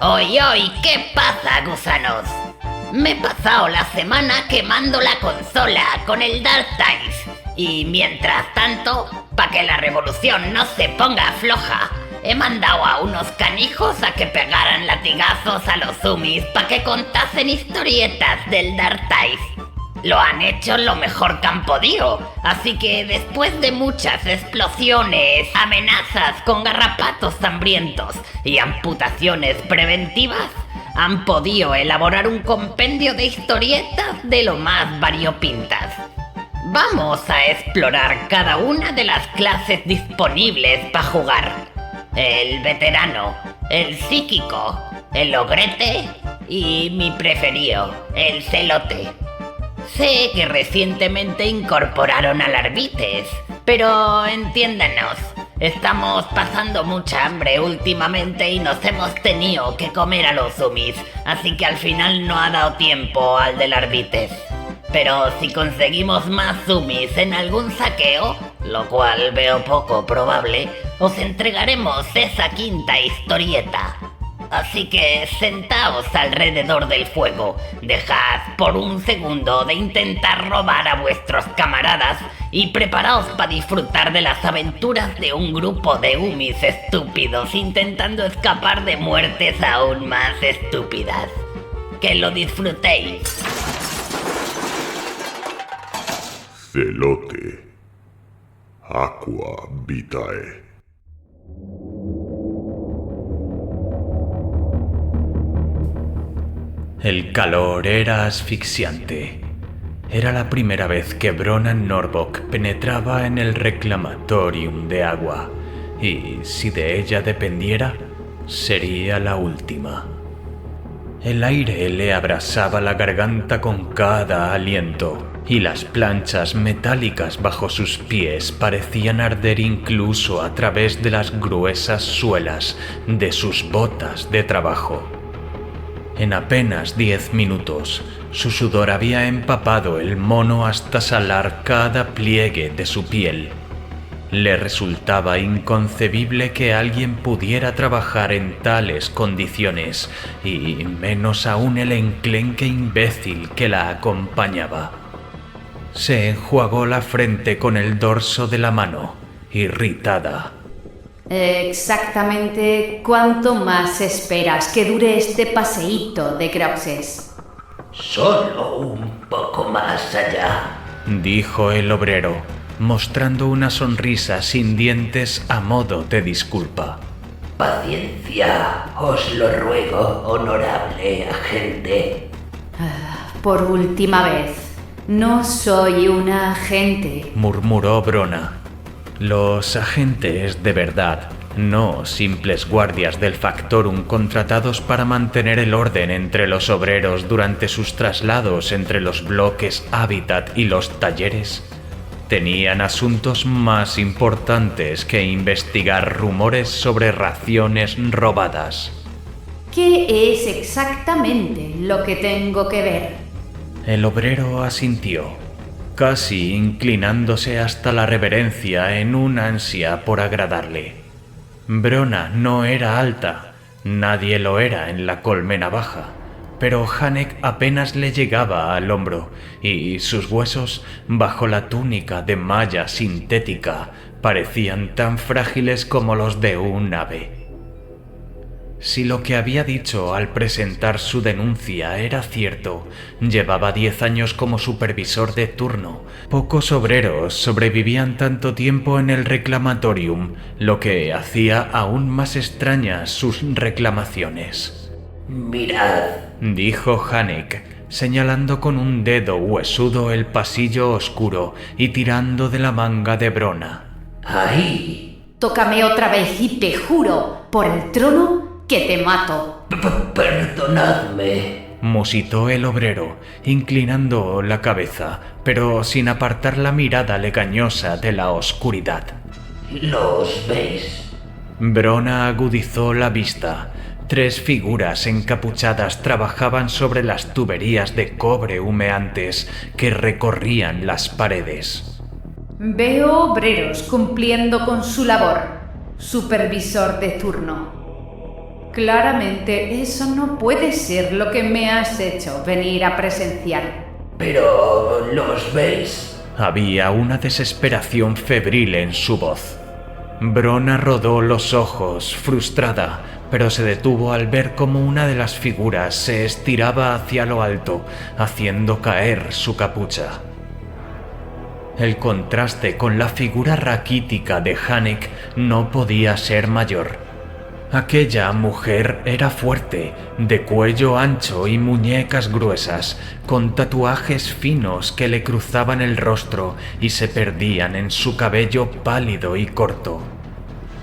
¡Oy, oy! ¿Qué pasa, gusanos? Me he pasado la semana quemando la consola con el Dark Tides. Y mientras tanto, para que la revolución no se ponga floja, he mandado a unos canijos a que pegaran latigazos a los zoomies para que contasen historietas del Dark Tides. Lo han hecho lo mejor que han podido, así que después de muchas explosiones, amenazas con garrapatos hambrientos y amputaciones preventivas, han podido elaborar un compendio de historietas de lo más variopintas. Vamos a explorar cada una de las clases disponibles para jugar. El veterano, el psíquico, el ogrete y mi preferido, el celote. Sé que recientemente incorporaron a larvites, pero entiéndanos, estamos pasando mucha hambre últimamente y nos hemos tenido que comer a los zoomies, así que al final no ha dado tiempo al de larvites. Pero si conseguimos más zoomies en algún saqueo, lo cual veo poco probable, os entregaremos esa quinta historieta. Así que sentaos alrededor del fuego, dejad por un segundo de intentar robar a vuestros camaradas y preparaos para disfrutar de las aventuras de un grupo de umis estúpidos intentando escapar de muertes aún más estúpidas. ¡Que lo disfrutéis! Celote. Aqua Vitae. El calor era asfixiante. Era la primera vez que Brona Norvok penetraba en el reclamatorium de agua, y si de ella dependiera, sería la última. El aire le abrasaba la garganta con cada aliento, y las planchas metálicas bajo sus pies parecían arder incluso a través de las gruesas suelas de sus botas de trabajo. En apenas 10 minutos, su sudor había empapado el mono hasta salar cada pliegue de su piel. Le resultaba inconcebible que alguien pudiera trabajar en tales condiciones, y menos aún el enclenque imbécil que la acompañaba. Se enjuagó la frente con el dorso de la mano, irritada. Exactamente cuánto más esperas que dure este paseíto de Croxes. Solo un poco más allá, dijo el obrero, mostrando una sonrisa sin dientes a modo de disculpa. Paciencia, os lo ruego, honorable agente. Por última vez, no soy una agente, murmuró Brona. Los agentes de verdad, no simples guardias del Factorum contratados para mantener el orden entre los obreros durante sus traslados entre los bloques Hábitat y los talleres, tenían asuntos más importantes que investigar rumores sobre raciones robadas. ¿Qué es exactamente lo que tengo que ver? El obrero asintió, casi inclinándose hasta la reverencia en un ansia por agradarle. Brona no era alta, nadie lo era en la colmena baja, pero Hanek apenas le llegaba al hombro y sus huesos, bajo la túnica de malla sintética, parecían tan frágiles como los de un ave. Si lo que había dicho al presentar su denuncia era cierto, llevaba 10 años como supervisor de turno. Pocos obreros sobrevivían tanto tiempo en el reclamatorium, lo que hacía aún más extrañas sus reclamaciones. Mirad, dijo Hanek, señalando con un dedo huesudo el pasillo oscuro y tirando de la manga de Brona. Ahí. Tócame otra vez y te juro, por el trono, que te mato. Perdonadme, musitó el obrero, inclinando la cabeza, pero sin apartar la mirada legañosa de la oscuridad. ¿Los veis? Brona agudizó la vista. 3 figuras encapuchadas trabajaban sobre las tuberías de cobre humeantes que recorrían las paredes. Veo obreros cumpliendo con su labor. Supervisor de turno. Claramente eso no puede ser lo que me has hecho venir a presenciar. ¿Pero los veis? Había una desesperación febril en su voz. Brona rodó los ojos, frustrada, pero se detuvo al ver cómo una de las figuras se estiraba hacia lo alto, haciendo caer su capucha. El contraste con la figura raquítica de Hanek no podía ser mayor. Aquella mujer era fuerte, de cuello ancho y muñecas gruesas, con tatuajes finos que le cruzaban el rostro y se perdían en su cabello pálido y corto.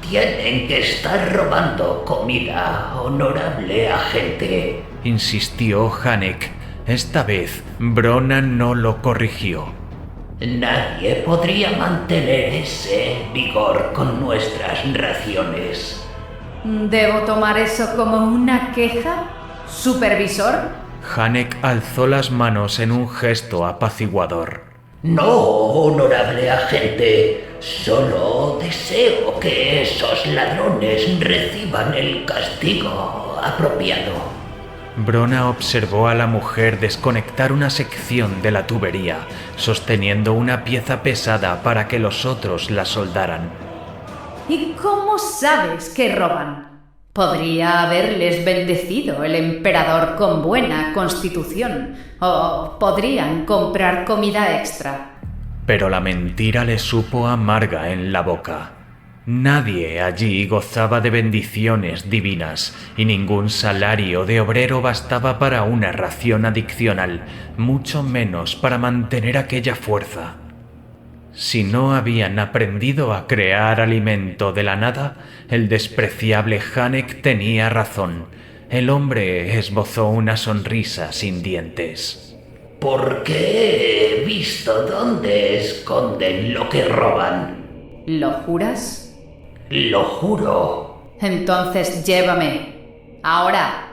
Tienen que estar robando comida, honorable agente, insistió Hanek. Esta vez, Brona no lo corrigió. Nadie podría mantener ese vigor con nuestras raciones. ¿Debo tomar eso como una queja? ¿Supervisor? Hanek alzó las manos en un gesto apaciguador. No, honorable agente. Solo deseo que esos ladrones reciban el castigo apropiado. Brona observó a la mujer desconectar una sección de la tubería, sosteniendo una pieza pesada para que los otros la soldaran. ¿Y cómo sabes que roban? Podría haberles bendecido el emperador con buena constitución, o podrían comprar comida extra. Pero la mentira le supo amarga en la boca. Nadie allí gozaba de bendiciones divinas y ningún salario de obrero bastaba para una ración adicional, mucho menos para mantener aquella fuerza. Si no habían aprendido a crear alimento de la nada, el despreciable Hanek tenía razón. El hombre esbozó una sonrisa sin dientes. Porque he visto dónde esconden lo que roban. ¿Lo juras? Lo juro. Entonces llévame. Ahora.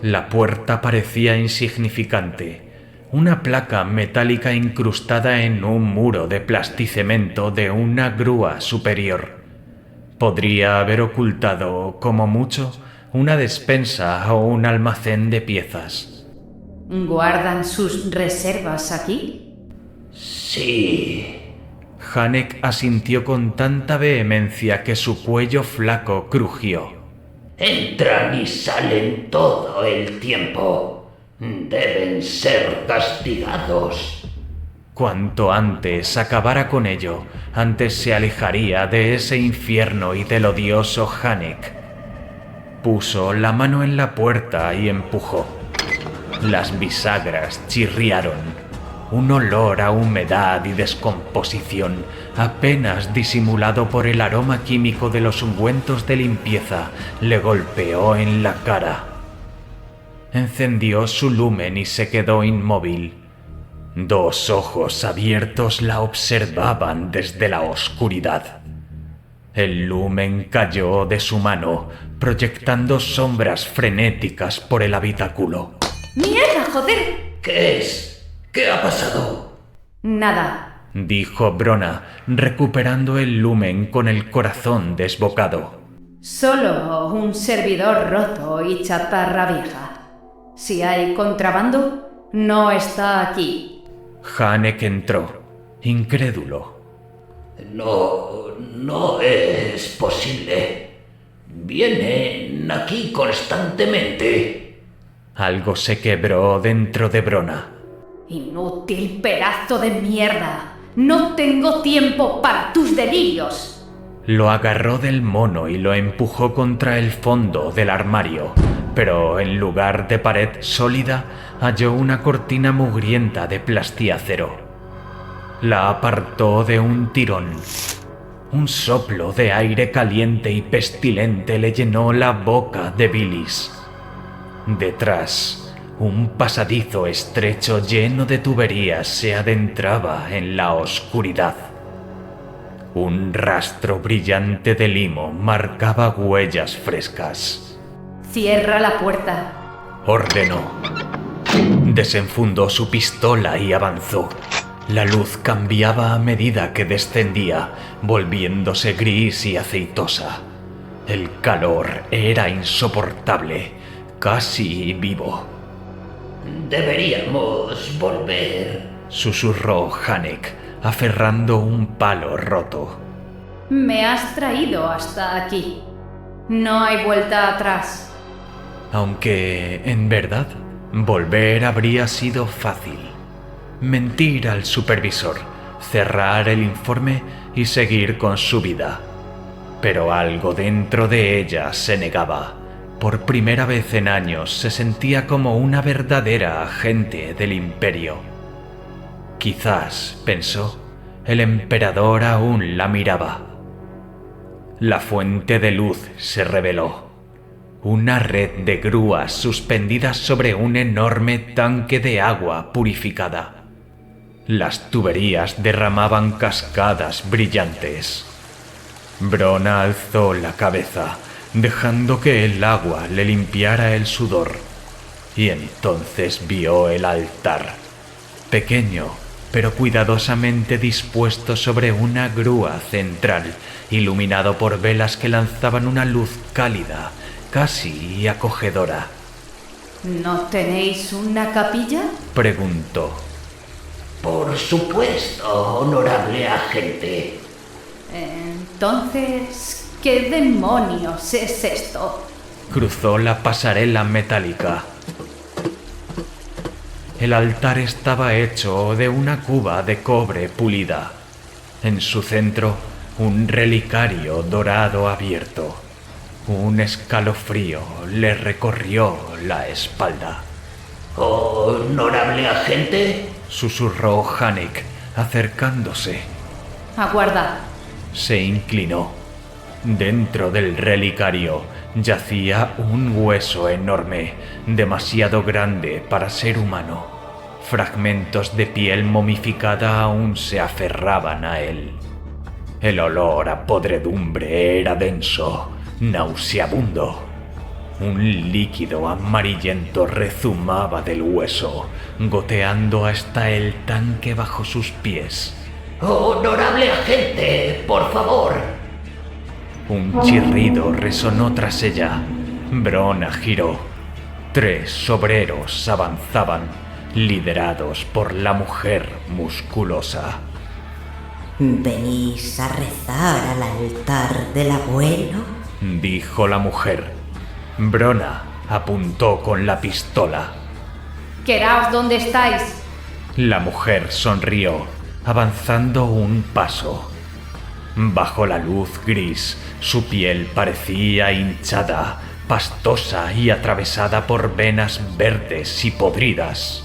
La puerta parecía insignificante. Una placa metálica incrustada en un muro de plasticemento de una grúa superior. Podría haber ocultado, como mucho, una despensa o un almacén de piezas. ¿Guardan sus reservas aquí? Sí. Hanek asintió con tanta vehemencia que su cuello flaco crujió. Entran y salen todo el tiempo. Deben ser castigados. Cuanto antes acabara con ello, antes se alejaría de ese infierno y del odioso Hanek. Puso la mano en la puerta y empujó. Las bisagras chirriaron. Un olor a humedad y descomposición, apenas disimulado por el aroma químico de los ungüentos de limpieza, le golpeó en la cara. Encendió su lumen y se quedó inmóvil. Dos ojos abiertos la observaban desde la oscuridad. El lumen cayó de su mano, proyectando sombras frenéticas por el habitáculo. ¡Mierda, joder! ¿Qué es? ¿Qué ha pasado? Nada, dijo Brona, recuperando el lumen con el corazón desbocado. solo un servidor roto y chatarra vieja. Si hay contrabando, no está aquí. Hanek entró, incrédulo. No es posible. Vienen aquí constantemente. Algo se quebró dentro de Brona. Inútil pedazo de mierda. No tengo tiempo para tus delirios. Lo agarró del mono y lo empujó contra el fondo del armario, pero en lugar de pared sólida halló una cortina mugrienta de plastiacero. La apartó de un tirón. Un soplo de aire caliente y pestilente le llenó la boca de bilis. Detrás, un pasadizo estrecho lleno de tuberías se adentraba en la oscuridad. Un rastro brillante de limo marcaba huellas frescas. Cierra la puerta. Ordenó. Desenfundó su pistola y avanzó. La luz cambiaba a medida que descendía, volviéndose gris y aceitosa. El calor era insoportable, casi vivo. Deberíamos volver. Susurró Hanek, aferrando un palo roto. Me has traído hasta aquí. No hay vuelta atrás. Aunque, en verdad, volver habría sido fácil. Mentir al supervisor, cerrar el informe y seguir con su vida. Pero algo dentro de ella se negaba. Por primera vez en años se sentía como una verdadera agente del imperio. Quizás, pensó, el emperador aún la miraba. La fuente de luz se reveló. Una red de grúas suspendidas sobre un enorme tanque de agua purificada. Las tuberías derramaban cascadas brillantes. Brona alzó la cabeza, dejando que el agua le limpiara el sudor. Y entonces vio el altar, pequeño, pero cuidadosamente dispuesto sobre una grúa central, iluminado por velas que lanzaban una luz cálida, casi acogedora. ¿No tenéis una capilla? Preguntó. Por supuesto, honorable agente. Entonces, ¿qué demonios es esto? Cruzó la pasarela metálica. El altar estaba hecho de una cuba de cobre pulida. En su centro, un relicario dorado abierto. Un escalofrío le recorrió la espalda. Honorable agente. Susurró Hanek, acercándose. Aguarda. Se inclinó. Dentro del relicario yacía un hueso enorme, demasiado grande para ser humano. Fragmentos de piel momificada aún se aferraban a él. El olor a podredumbre era denso, nauseabundo. Un líquido amarillento rezumaba del hueso, goteando hasta el tanque bajo sus pies. Honorable agente, por favor. Un chirrido resonó tras ella. Brona giró. 3 obreros avanzaban, liderados por la mujer musculosa. ¿Venís a rezar al altar del abuelo? Dijo la mujer. Brona apuntó con la pistola. Quedaos donde estáis. La mujer sonrió, avanzando un paso. Bajo la luz gris, su piel parecía hinchada, pastosa y atravesada por venas verdes y podridas.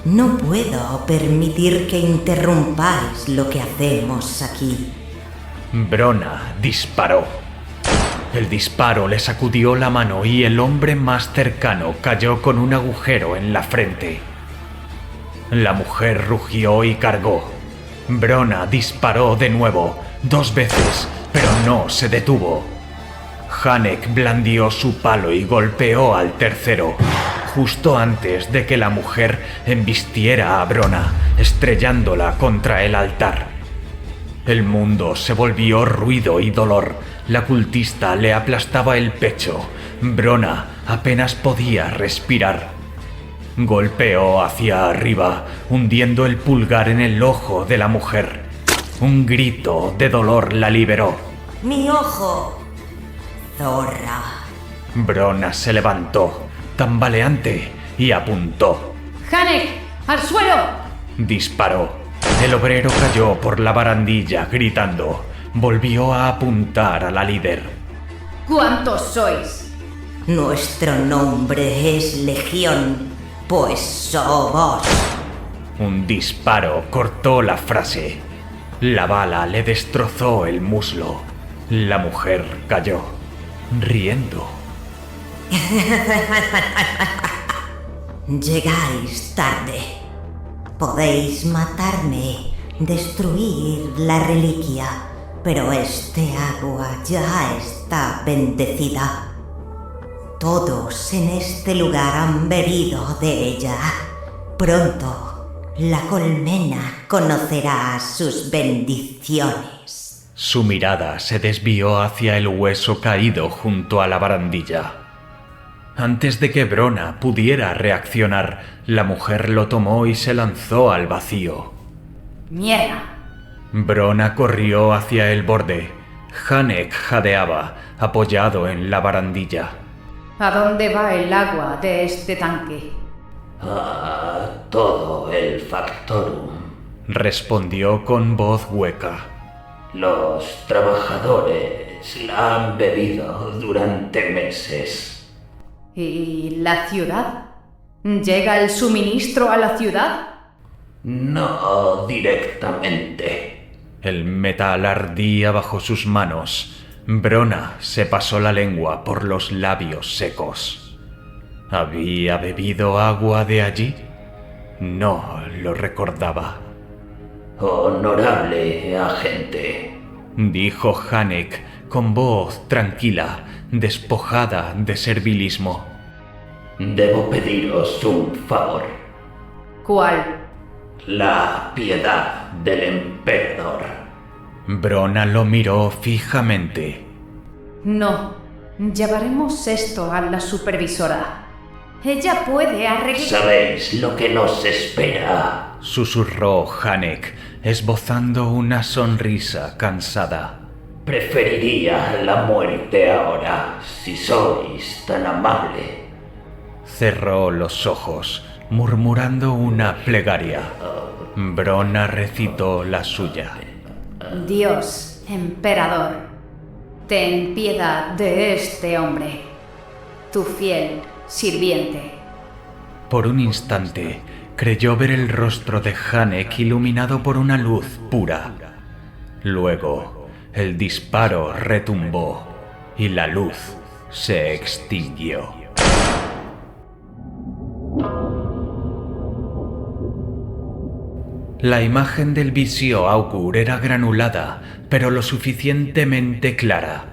No puedo permitir que interrumpáis lo que hacemos aquí. Brona disparó. El disparo le sacudió la mano y el hombre más cercano cayó con un agujero en la frente. La mujer rugió y cargó. Brona disparó de nuevo, 2 veces, pero no se detuvo. Hanek blandió su palo y golpeó al tercero, justo antes de que la mujer embistiera a Brona, estrellándola contra el altar. El mundo se volvió ruido y dolor. La cultista le aplastaba el pecho. Brona apenas podía respirar. Golpeó hacia arriba, hundiendo el pulgar en el ojo de la mujer. Un grito de dolor la liberó. ¡Mi ojo! ¡Zorra! Brona se levantó, tambaleante, y apuntó. ¡Hanek! ¡Al suelo! Disparó. El obrero cayó por la barandilla gritando. Volvió a apuntar a la líder. ¿Cuántos sois? Nuestro nombre es Legión, pues somos. Un disparo cortó la frase. La bala le destrozó el muslo. La mujer cayó, riendo. Llegáis tarde. Podéis matarme, destruir la reliquia, pero este agua ya está bendecida. Todos en este lugar han bebido de ella. Pronto la colmena conocerá sus bendiciones. Su mirada se desvió hacia el hueso caído junto a la barandilla. Antes de que Brona pudiera reaccionar, la mujer lo tomó y se lanzó al vacío. ¡Mierda! Brona corrió hacia el borde. Hanek jadeaba, apoyado en la barandilla. ¿A dónde va el agua de este tanque? A todo el Factorum. Respondió con voz hueca. Los trabajadores la han bebido durante meses. ¿Y la ciudad? ¿Llega el suministro a la ciudad? No directamente. El metal ardía bajo sus manos. Brona se pasó la lengua por los labios secos. ¿Había bebido agua de allí? No lo recordaba. Honorable agente. Dijo Hanek con voz tranquila, despojada de servilismo. Debo pediros un favor. ¿Cuál? La piedad del emperador. Brona lo miró fijamente. No. Llevaremos esto a la supervisora. Ella puede arreglar... ¿Sabéis lo que nos espera? Susurró Hanek, esbozando una sonrisa cansada. Preferiría la muerte ahora, si sois tan amable. Cerró los ojos, murmurando una plegaria. Brona recitó la suya. Dios, emperador, ten piedad de este hombre, tu fiel sirviente. Por un instante, creyó ver el rostro de Hanek iluminado por una luz pura. Luego, el disparo retumbó y la luz se extinguió. La imagen del Visio Augur era granulada, pero lo suficientemente clara.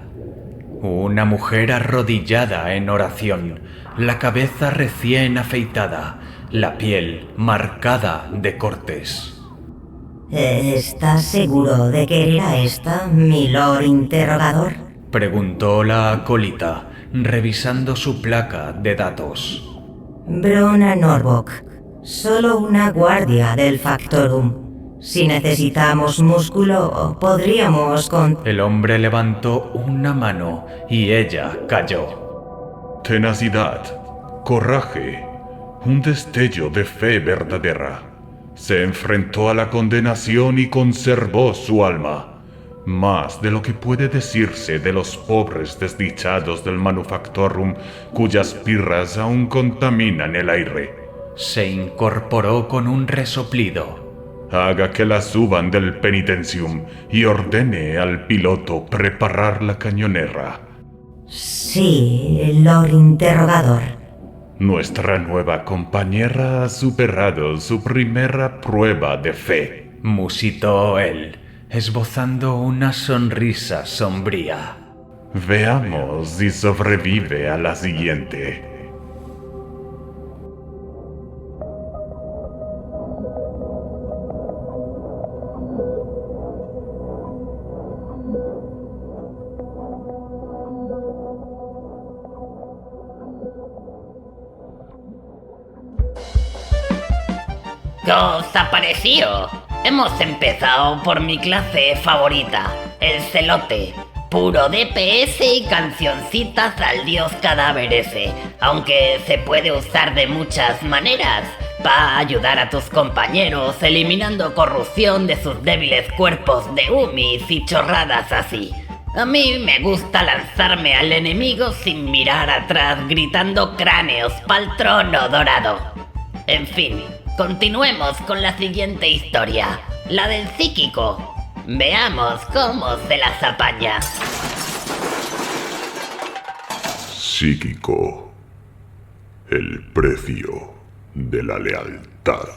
Una mujer arrodillada en oración, la cabeza recién afeitada, la piel marcada de cortes. ¿Estás seguro de que era esta, mi Lord Interrogador? Preguntó la acólita, revisando su placa de datos. Brona Norbok, solo una guardia del Factorum. Si necesitamos músculo, podríamos El hombre levantó una mano y ella cayó. Tenacidad, coraje, un destello de fe verdadera. Se enfrentó a la condenación y conservó su alma. Más de lo que puede decirse de los pobres desdichados del Manufactorum, cuyas pirras aún contaminan el aire. Se incorporó con un resoplido. Haga que la suban del penitencium y ordene al piloto preparar la cañonera. Sí, Lord Interrogador. Nuestra nueva compañera ha superado su primera prueba de fe. Musitó él, esbozando una sonrisa sombría. Veamos si sobrevive a la siguiente. ¿Qué os ha parecido? Hemos empezado por mi clase favorita, el celote. Puro DPS y cancioncitas al dios cadáver ese, aunque se puede usar de muchas maneras. Va a ayudar a tus compañeros eliminando corrupción de sus débiles cuerpos de humis y chorradas así. A mí me gusta lanzarme al enemigo sin mirar atrás gritando cráneos pa'l trono dorado. En fin, continuemos con la siguiente historia, la del psíquico. Veamos cómo se las apaña. Psíquico. El precio de la lealtad.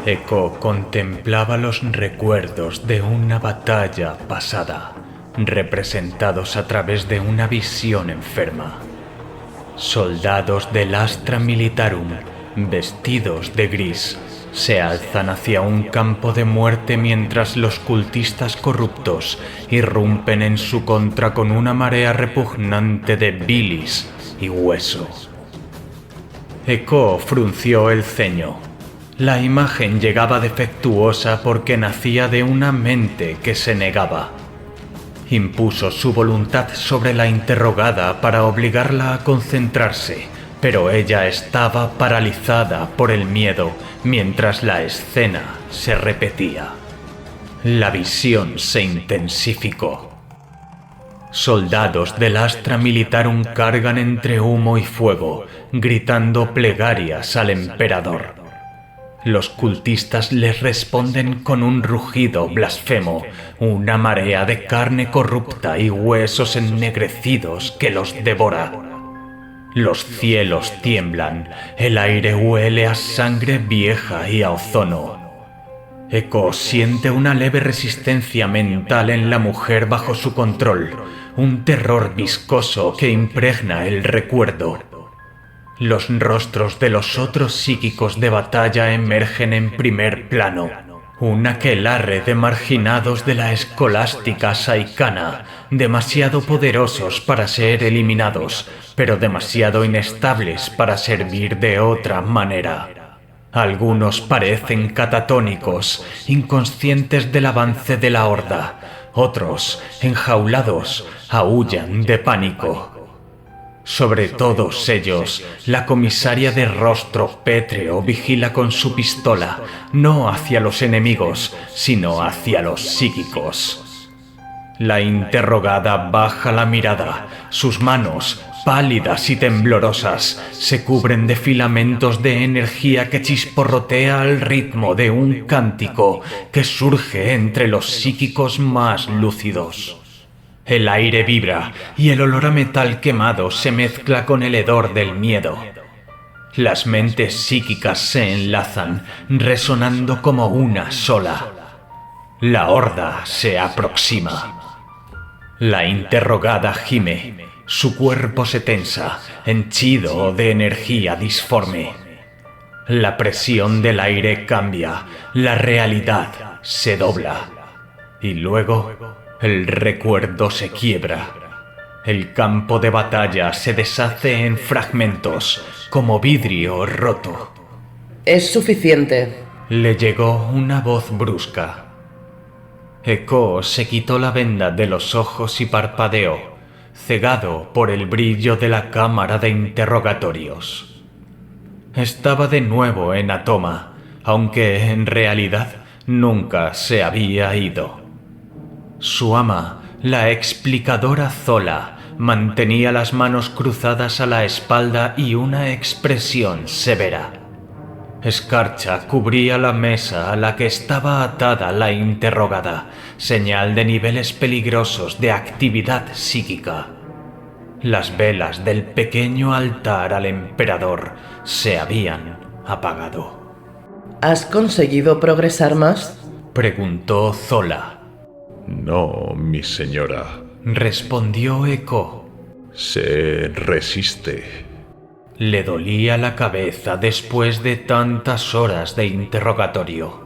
Echo contemplaba los recuerdos de una batalla pasada, representados a través de una visión enferma. Soldados del Astra Militarum, vestidos de gris, se alzan hacia un campo de muerte mientras los cultistas corruptos irrumpen en su contra con una marea repugnante de bilis y hueso. Echo frunció el ceño. La imagen llegaba defectuosa porque nacía de una mente que se negaba. Impuso su voluntad sobre la interrogada para obligarla a concentrarse, pero ella estaba paralizada por el miedo mientras la escena se repetía. La visión se intensificó. Soldados del Astra Militarum cargan entre humo y fuego, gritando plegarias al emperador. Los cultistas les responden con un rugido blasfemo, una marea de carne corrupta y huesos ennegrecidos que los devora. Los cielos tiemblan, el aire huele a sangre vieja y a ozono. Echo siente una leve resistencia mental en la mujer bajo su control, un terror viscoso que impregna el recuerdo. Los rostros de los otros psíquicos de batalla emergen en primer plano. Un aquelarre de marginados de la escolástica saicana, demasiado poderosos para ser eliminados, pero demasiado inestables para servir de otra manera. Algunos parecen catatónicos, inconscientes del avance de la horda. Otros, enjaulados, aúllan de pánico. Sobre todos ellos, la comisaria de rostro pétreo vigila con su pistola, no hacia los enemigos, sino hacia los psíquicos. La interrogada baja la mirada, sus manos, pálidas y temblorosas, se cubren de filamentos de energía que chisporrotea al ritmo de un cántico que surge entre los psíquicos más lúcidos. El aire vibra y el olor a metal quemado se mezcla con el hedor del miedo. Las mentes psíquicas se enlazan, resonando como una sola. La horda se aproxima. La interrogada gime, su cuerpo se tensa, henchido de energía disforme. La presión del aire cambia, la realidad se dobla. Y luego el recuerdo se quiebra. El campo de batalla se deshace en fragmentos, como vidrio roto. Es suficiente. Le llegó una voz brusca. Echo se quitó la venda de los ojos y parpadeó, cegado por el brillo de la cámara de interrogatorios. Estaba de nuevo en Atoma, aunque en realidad nunca se había ido. Su ama, la explicadora Zola, mantenía las manos cruzadas a la espalda y una expresión severa. Escarcha cubría la mesa a la que estaba atada la interrogada, señal de niveles peligrosos de actividad psíquica. Las velas del pequeño altar al emperador se habían apagado. ¿Has conseguido progresar más? Preguntó Zola. No, mi señora. Respondió Echo. Se resiste. Le dolía la cabeza después de tantas horas de interrogatorio.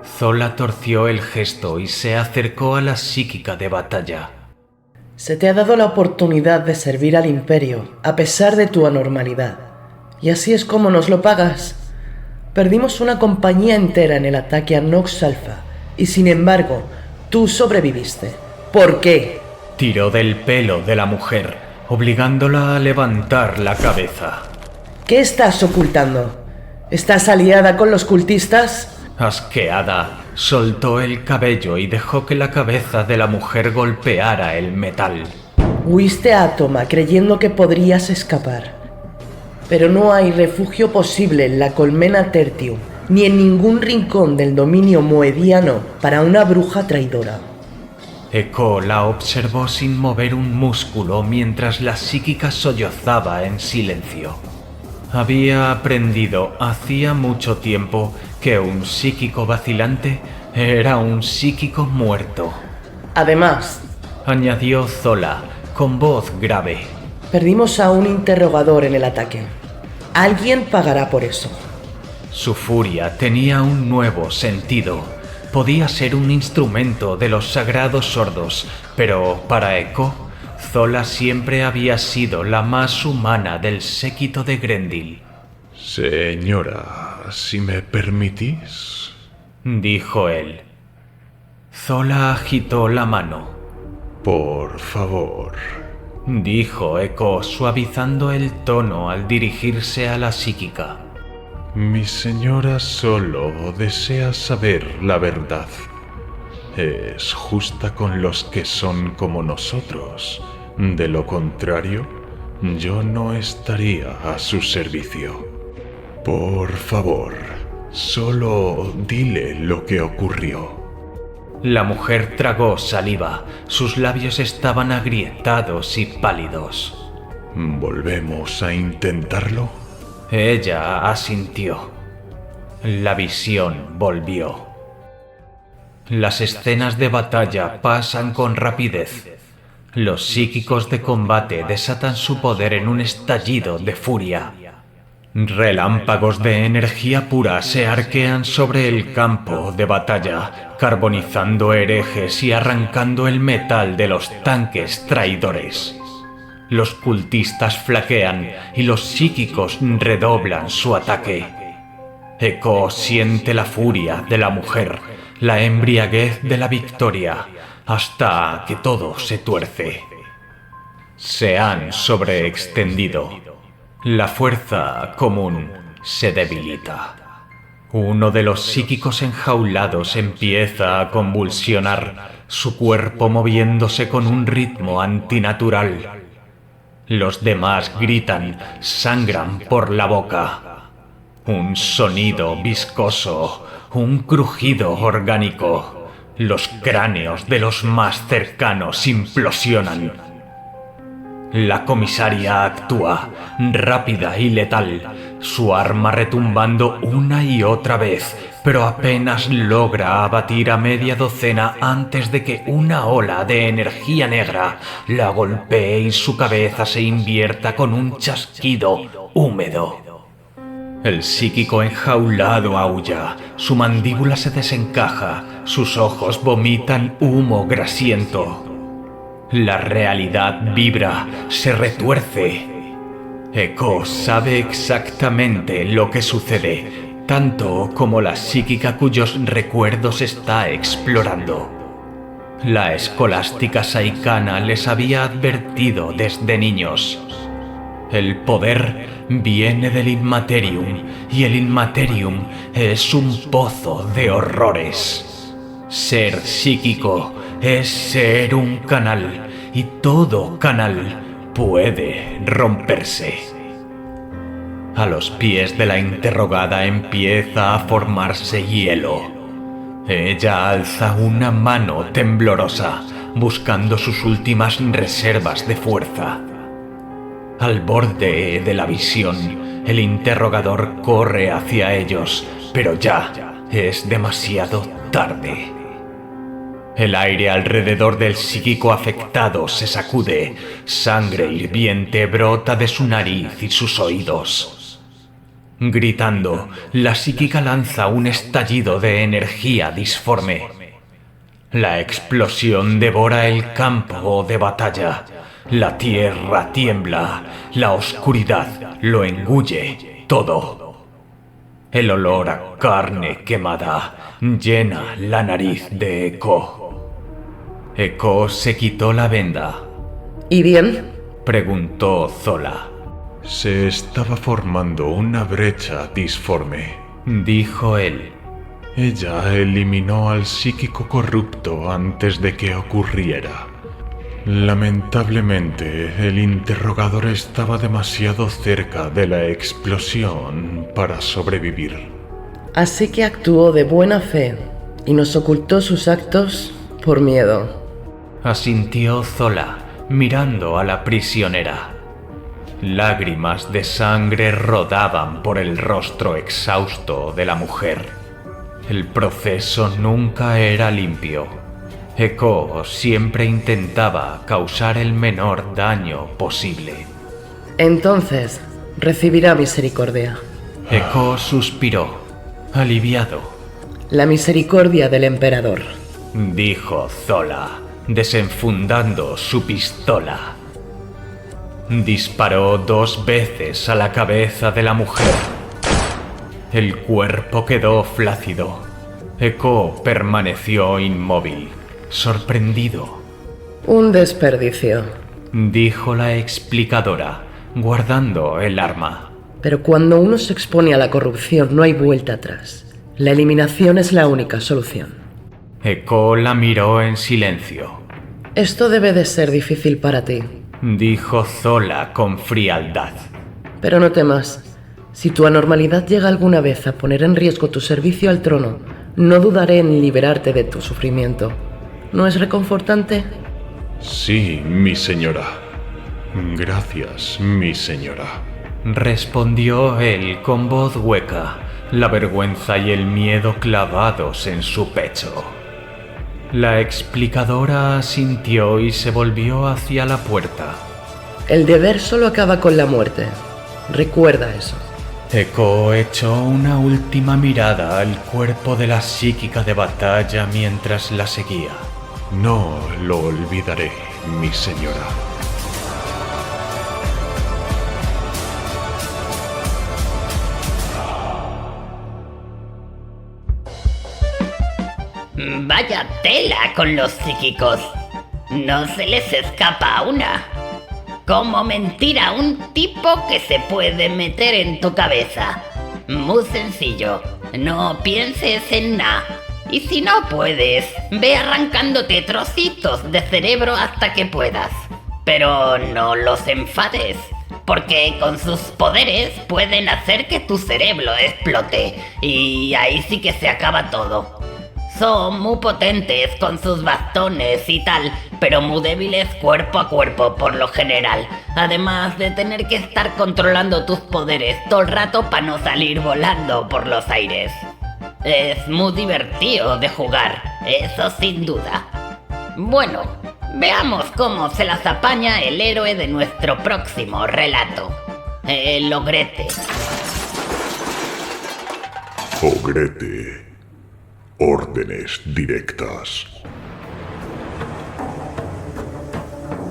Zola torció el gesto y se acercó a la psíquica de batalla. Se te ha dado la oportunidad de servir al Imperio, a pesar de tu anormalidad. Y así es como nos lo pagas. Perdimos una compañía entera en el ataque a Nox Alpha, y sin embargo, tú sobreviviste. ¿Por qué? Tiró del pelo de la mujer, obligándola a levantar la cabeza. ¿Qué estás ocultando? ¿Estás aliada con los cultistas? Asqueada, soltó el cabello y dejó que la cabeza de la mujer golpeara el metal. Huiste a Atoma creyendo que podrías escapar. Pero no hay refugio posible en la colmena Tertium, ni en ningún rincón del dominio moediano para una bruja traidora. Echo la observó sin mover un músculo mientras la psíquica sollozaba en silencio. Había aprendido hacía mucho tiempo que un psíquico vacilante era un psíquico muerto. Además, Añadió Zola con voz grave. Perdimos a un interrogador en el ataque. Alguien pagará por eso. Su furia tenía un nuevo sentido. Podía ser un instrumento de los sagrados sordos, pero para Echo, Zola siempre había sido la más humana del séquito de Grendel. Señora, si me permitís, dijo él. Zola agitó la mano. por favor. Dijo Echo, suavizando el tono al dirigirse a la psíquica. Mi señora solo desea saber la verdad. Es justa con los que son como nosotros. De lo contrario, yo no estaría a su servicio. Por favor, solo dile lo que ocurrió. La mujer tragó saliva. Sus labios estaban agrietados y pálidos. ¿Volvemos a intentarlo? Ella asintió. La visión volvió. Las escenas de batalla pasan con rapidez. Los psíquicos de combate desatan su poder en un estallido de furia. Relámpagos de energía pura se arquean sobre el campo de batalla, carbonizando herejes y arrancando el metal de los tanques traidores. Los cultistas flaquean y los psíquicos redoblan su ataque. Echo siente la furia de la mujer, la embriaguez de la victoria, hasta que todo se tuerce. Se han sobreextendido. La fuerza común se debilita. Uno de los psíquicos enjaulados empieza a convulsionar, su cuerpo moviéndose con un ritmo antinatural. Los demás gritan, sangran por la boca. Un sonido viscoso, un crujido orgánico. Los cráneos de los más cercanos implosionan. La comisaria actúa, rápida y letal, su arma retumbando una y otra vez, pero apenas logra abatir a media docena antes de que una ola de energía negra la golpee y su cabeza se invierta con un chasquido húmedo. El psíquico enjaulado aúlla, su mandíbula se desencaja, sus ojos vomitan humo grasiento. La realidad vibra, se retuerce. Echo sabe exactamente lo que sucede, tanto como la psíquica cuyos recuerdos está explorando. La escolástica saicana les había advertido desde niños. El poder viene del Inmaterium, y el Inmaterium es un pozo de horrores. Ser psíquico es ser un canal, y todo canal puede romperse. A los pies de la interrogada empieza a formarse hielo. Ella alza una mano temblorosa, buscando sus últimas reservas de fuerza. Al borde de la visión, el interrogador corre hacia ellos, pero ya es demasiado tarde. El aire alrededor del psíquico afectado se sacude, sangre hirviente brota de su nariz y sus oídos. Gritando, la psíquica lanza un estallido de energía disforme. La explosión devora el campo de batalla. La tierra tiembla, la oscuridad lo engulle todo. El olor a carne quemada llena la nariz de Echo. Echo se quitó la venda. ¿Y bien? Preguntó Zola. Se estaba formando una brecha disforme. Dijo él. Ella eliminó al psíquico corrupto antes de que ocurriera. Lamentablemente, el interrogador estaba demasiado cerca de la explosión para sobrevivir. Así que actuó de buena fe y nos ocultó sus actos por miedo. Asintió Zola, mirando a la prisionera. Lágrimas de sangre rodaban por el rostro exhausto de la mujer. El proceso nunca era limpio. Echo siempre intentaba causar el menor daño posible. Entonces, recibirá misericordia. Echo suspiró, aliviado. La misericordia del emperador. Dijo Zola, desenfundando su pistola. Disparó 2 veces a la cabeza de la mujer. El cuerpo quedó flácido. Echo permaneció inmóvil, sorprendido. Un desperdicio. Dijo la explicadora, guardando el arma. Pero cuando uno se expone a la corrupción no hay vuelta atrás. La eliminación es la única solución. Echo la miró en silencio. Esto debe de ser difícil para ti. Dijo Zola con frialdad. Pero no temas. Si tu anormalidad llega alguna vez a poner en riesgo tu servicio al trono, no dudaré en liberarte de tu sufrimiento. ¿No es reconfortante? Sí, mi señora. Gracias, mi señora. Respondió él con voz hueca, la vergüenza y el miedo clavados en su pecho. La explicadora asintió y se volvió hacia la puerta. El deber solo acaba con la muerte. Recuerda eso. Echo echó una última mirada al cuerpo de la psíquica de batalla mientras la seguía. No lo olvidaré, mi señora. Vaya tela con los psíquicos. No se les escapa una. ¿Cómo mentir a un tipo que se puede meter en tu cabeza? Muy sencillo. No pienses en nada. Y si no puedes, ve arrancándote trocitos de cerebro hasta que puedas. Pero no los enfades, porque con sus poderes pueden hacer que tu cerebro explote. Y ahí sí que se acaba todo. Son muy potentes con sus bastones y tal, pero muy débiles cuerpo a cuerpo por lo general. Además de tener que estar controlando tus poderes todo el rato para no salir volando por los aires. Es muy divertido de jugar, eso sin duda. Bueno, veamos cómo se las apaña el héroe de nuestro próximo relato. El Ogrete. Ogrete. Órdenes directas.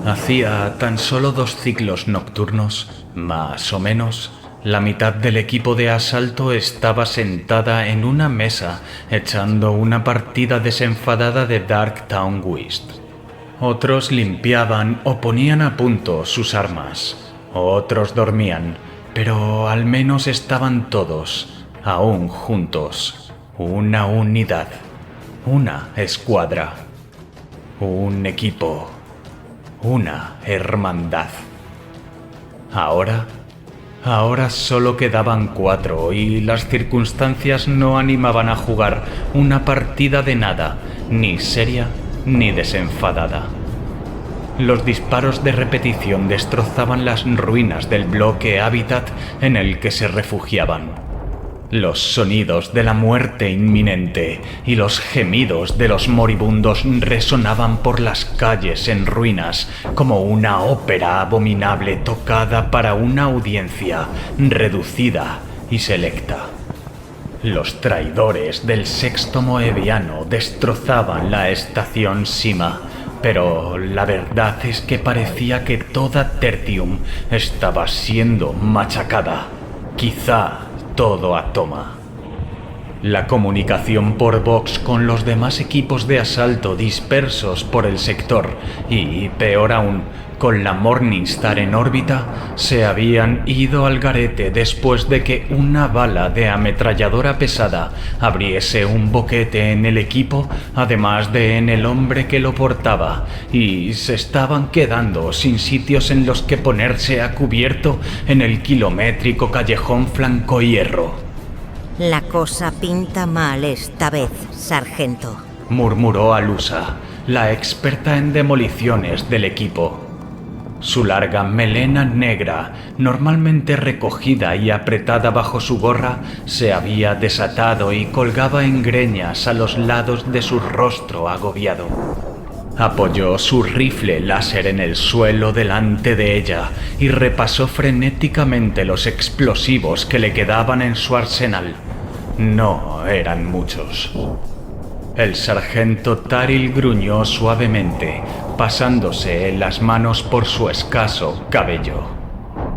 Hacía tan solo 2 ciclos nocturnos, más o menos, la mitad del equipo de asalto estaba sentada en una mesa echando una partida desenfadada de Darktown Whist. Otros limpiaban o ponían a punto sus armas. Otros dormían, pero al menos estaban todos, aún juntos. Una unidad, una escuadra, un equipo, una hermandad. Ahora solo quedaban 4 y las circunstancias no animaban a jugar una partida de nada, ni seria ni desenfadada. Los disparos de repetición destrozaban las ruinas del bloque hábitat en el que se refugiaban. Los sonidos de la muerte inminente y los gemidos de los moribundos resonaban por las calles en ruinas como una ópera abominable tocada para una audiencia reducida y selecta. Los traidores del Sexto Moebiano destrozaban la estación Sima, pero la verdad es que parecía que toda Tertium estaba siendo machacada, quizá todo a toma. La comunicación por Vox con los demás equipos de asalto dispersos por el sector y, peor aún, con la Morningstar en órbita, se habían ido al garete después de que una bala de ametralladora pesada abriese un boquete en el equipo, además de en el hombre que lo portaba, y se estaban quedando sin sitios en los que ponerse a cubierto en el kilométrico callejón Flanco Hierro. La cosa pinta mal esta vez, sargento, murmuró Alusa, la experta en demoliciones del equipo. Su larga melena negra, normalmente recogida y apretada bajo su gorra, se había desatado y colgaba en greñas a los lados de su rostro agobiado. Apoyó su rifle láser en el suelo delante de ella y repasó frenéticamente los explosivos que le quedaban en su arsenal. No eran muchos. El sargento Taril gruñó suavemente, pasándose las manos por su escaso cabello.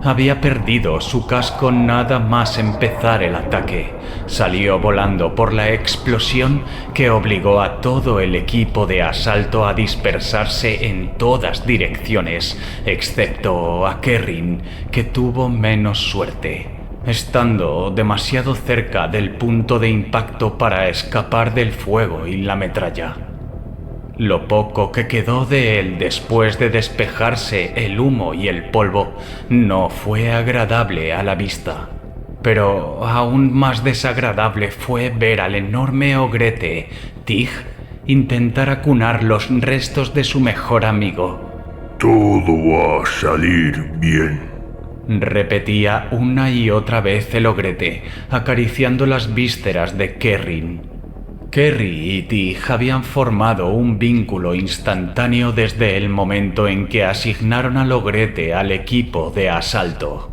Había perdido su casco nada más empezar el ataque. Salió volando por la explosión que obligó a todo el equipo de asalto a dispersarse en todas direcciones, excepto a Kerrin, que tuvo menos suerte, estando demasiado cerca del punto de impacto para escapar del fuego y la metralla. Lo poco que quedó de él después de despejarse el humo y el polvo no fue agradable a la vista. Pero aún más desagradable fue ver al enorme ogrete, Tig, intentar acunar los restos de su mejor amigo. Todo va a salir bien, repetía una y otra vez el ogrete, acariciando las vísceras de Kerrin. Kerry y Tig habían formado un vínculo instantáneo desde el momento en que asignaron al ogrete al equipo de asalto.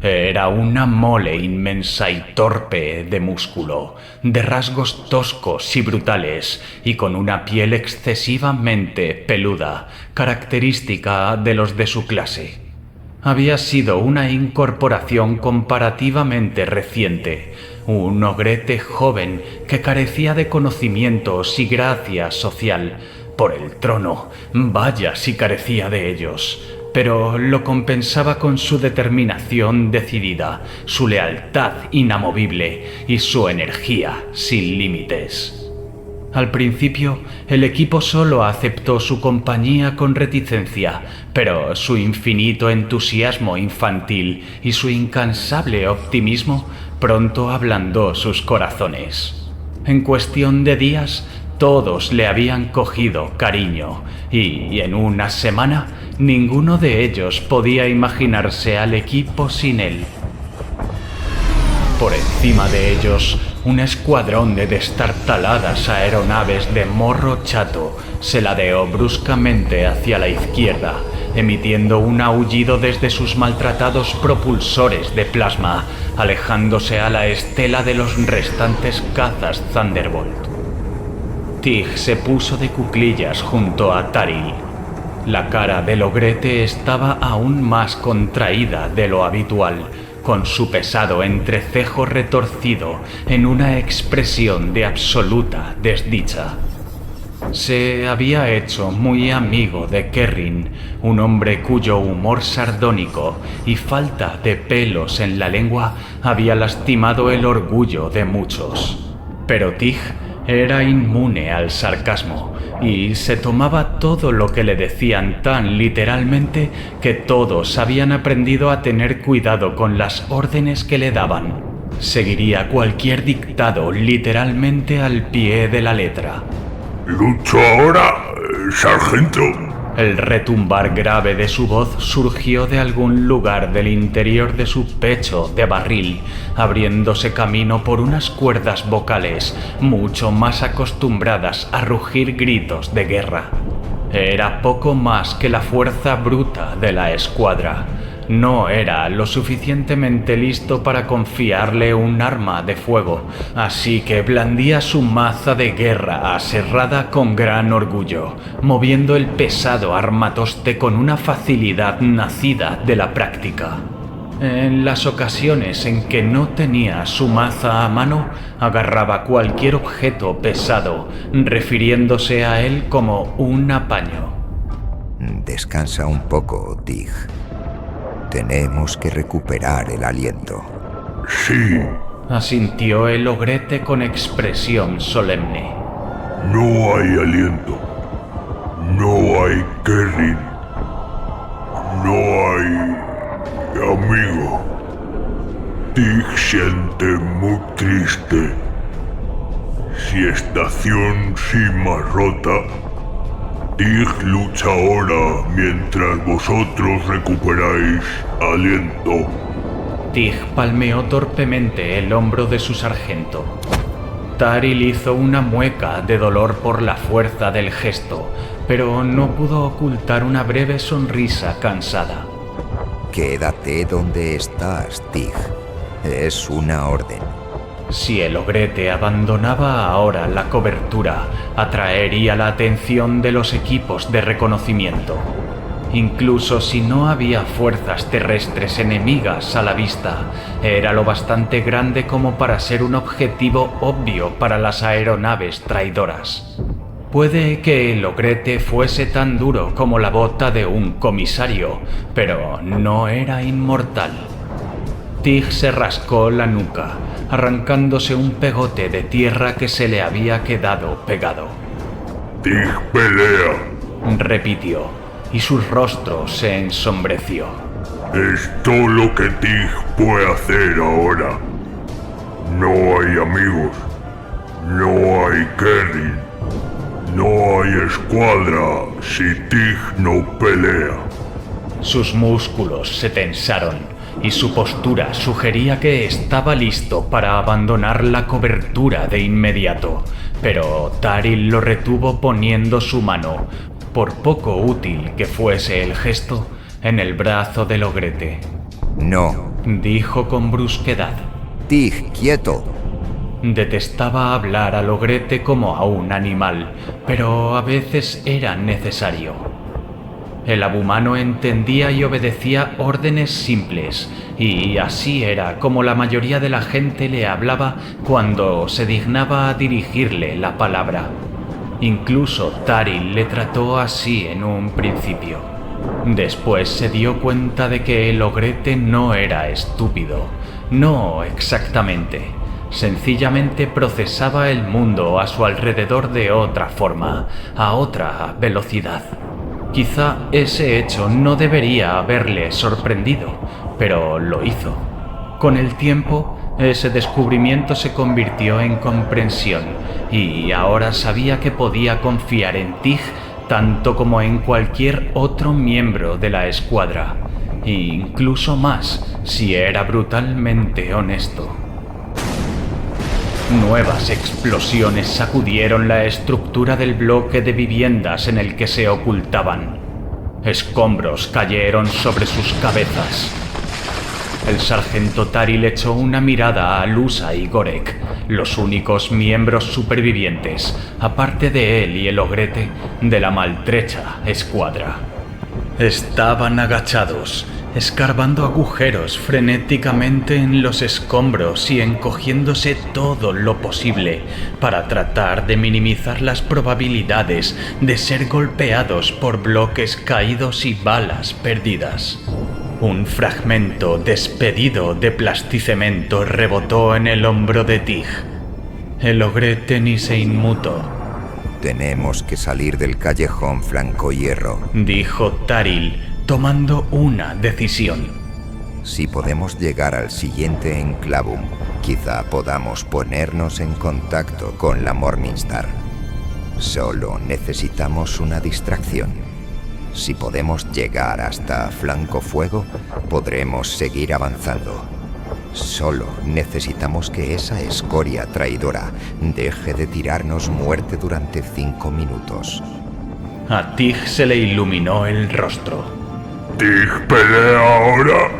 Era una mole inmensa y torpe de músculo, de rasgos toscos y brutales, y con una piel excesivamente peluda, característica de los de su clase. Había sido una incorporación comparativamente reciente, un ogrete joven que carecía de conocimientos y gracia social. Por el trono, vaya si carecía de ellos, pero lo compensaba con su determinación decidida, su lealtad inamovible y su energía sin límites. Al principio, el equipo solo aceptó su compañía con reticencia, pero su infinito entusiasmo infantil y su incansable optimismo pronto ablandó sus corazones. En cuestión de días, todos le habían cogido cariño, y en una semana, ninguno de ellos podía imaginarse al equipo sin él. Por encima de ellos, un escuadrón de destartaladas aeronaves de morro chato se ladeó bruscamente hacia la izquierda, emitiendo un aullido desde sus maltratados propulsores de plasma, alejándose a la estela de los restantes cazas Thunderbolt. Tig se puso de cuclillas junto a Taril. La cara del ogrete estaba aún más contraída de lo habitual, con su pesado entrecejo retorcido en una expresión de absoluta desdicha. Se había hecho muy amigo de Kerrin, un hombre cuyo humor sardónico y falta de pelos en la lengua había lastimado el orgullo de muchos. Pero Tig era inmune al sarcasmo y se tomaba todo lo que le decían tan literalmente que todos habían aprendido a tener cuidado con las órdenes que le daban. Seguiría cualquier dictado literalmente al pie de la letra. ¿Lucho ahora, sargento? El retumbar grave de su voz surgió de algún lugar del interior de su pecho de barril, abriéndose camino por unas cuerdas vocales mucho más acostumbradas a rugir gritos de guerra. Era poco más que la fuerza bruta de la escuadra. No era lo suficientemente listo para confiarle un arma de fuego, así que blandía su maza de guerra aserrada con gran orgullo, moviendo el pesado armatoste con una facilidad nacida de la práctica. En las ocasiones en que no tenía su maza a mano, agarraba cualquier objeto pesado, refiriéndose a él como un apaño. Descansa un poco, Tig. Tenemos que recuperar el aliento. Sí. Asintió el ogrete con expresión solemne. No hay aliento. No hay Kerrin. No hay amigo. Tig siente muy triste. Si estación Cimarrota. Tig lucha ahora mientras vosotros recuperáis aliento. Tig palmeó torpemente el hombro de su sargento. Taril hizo una mueca de dolor por la fuerza del gesto, pero no pudo ocultar una breve sonrisa cansada. Quédate donde estás, Tig. Es una orden. Si el ogrete abandonaba ahora la cobertura, atraería la atención de los equipos de reconocimiento. Incluso si no había fuerzas terrestres enemigas a la vista, era lo bastante grande como para ser un objetivo obvio para las aeronaves traidoras. Puede que el ogrete fuese tan duro como la bota de un comisario, pero no era inmortal. Tig se rascó la nuca, arrancándose un pegote de tierra que se le había quedado pegado. Tig pelea. Repitió, y su rostro se ensombreció. Es todo lo que Tig puede hacer ahora. No hay amigos. No hay Kerrin. No hay escuadra si Tig no pelea. Sus músculos se tensaron y su postura sugería que estaba listo para abandonar la cobertura de inmediato, pero Taril lo retuvo poniendo su mano, por poco útil que fuese el gesto, en el brazo del ogrete. No. Dijo con brusquedad. Tig, quieto. Detestaba hablar al ogrete como a un animal, pero a veces era necesario. El abumano entendía y obedecía órdenes simples, y así era como la mayoría de la gente le hablaba cuando se dignaba a dirigirle la palabra. Incluso Taril le trató así en un principio. Después se dio cuenta de que el ogrete no era estúpido, no exactamente. Sencillamente procesaba el mundo a su alrededor de otra forma, a otra velocidad. Quizá ese hecho no debería haberle sorprendido, pero lo hizo. Con el tiempo, ese descubrimiento se convirtió en comprensión, y ahora sabía que podía confiar en Tig tanto como en cualquier otro miembro de la escuadra, e incluso más si era brutalmente honesto. Nuevas explosiones sacudieron la estructura del bloque de viviendas en el que se ocultaban. Escombros cayeron sobre sus cabezas. El sargento Taril echó una mirada a Lusa y Gorek, los únicos miembros supervivientes, aparte de él y el ogrete, de la maltrecha escuadra. Estaban agachados, escarbando agujeros frenéticamente en los escombros y encogiéndose todo lo posible para tratar de minimizar las probabilidades de ser golpeados por bloques caídos y balas perdidas. Un fragmento despedido de plasticemento rebotó en el hombro de Tig. El ogrete ni se inmutó. Tenemos que salir del callejón Flanco Hierro, dijo Taril, tomando una decisión. Si podemos llegar al siguiente enclavum, quizá podamos ponernos en contacto con la Morningstar. Solo necesitamos una distracción. Si podemos llegar hasta Flanco Fuego, podremos seguir avanzando. Solo necesitamos que esa escoria traidora deje de tirarnos muerte durante 5 minutos. A Tig se le iluminó el rostro. ¿Tig pelea ahora?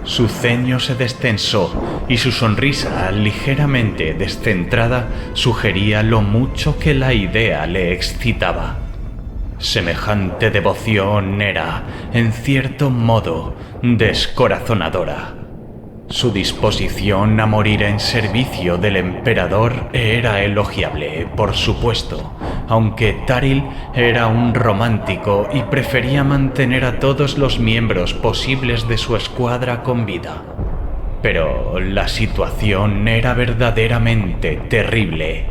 Su ceño se destensó y su sonrisa, ligeramente descentrada, sugería lo mucho que la idea le excitaba. Semejante devoción era, en cierto modo, descorazonadora. Su disposición a morir en servicio del emperador era elogiable, por supuesto, aunque Taril era un romántico y prefería mantener a todos los miembros posibles de su escuadra con vida. Pero la situación era verdaderamente terrible.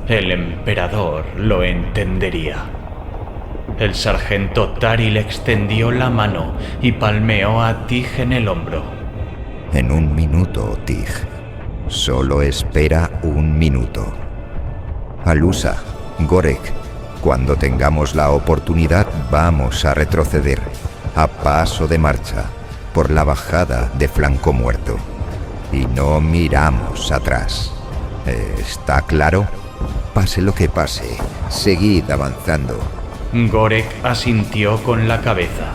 El emperador lo entendería. El sargento Taril extendió la mano y palmeó a Tig en el hombro. En 1 minuto, Tig. Solo espera 1 minuto. Alusa, Gorek, cuando tengamos la oportunidad vamos a retroceder, a paso de marcha, por la bajada de Flanco Muerto. Y no miramos atrás. ¿Está claro? Pase lo que pase, seguid avanzando. Gorek asintió con la cabeza.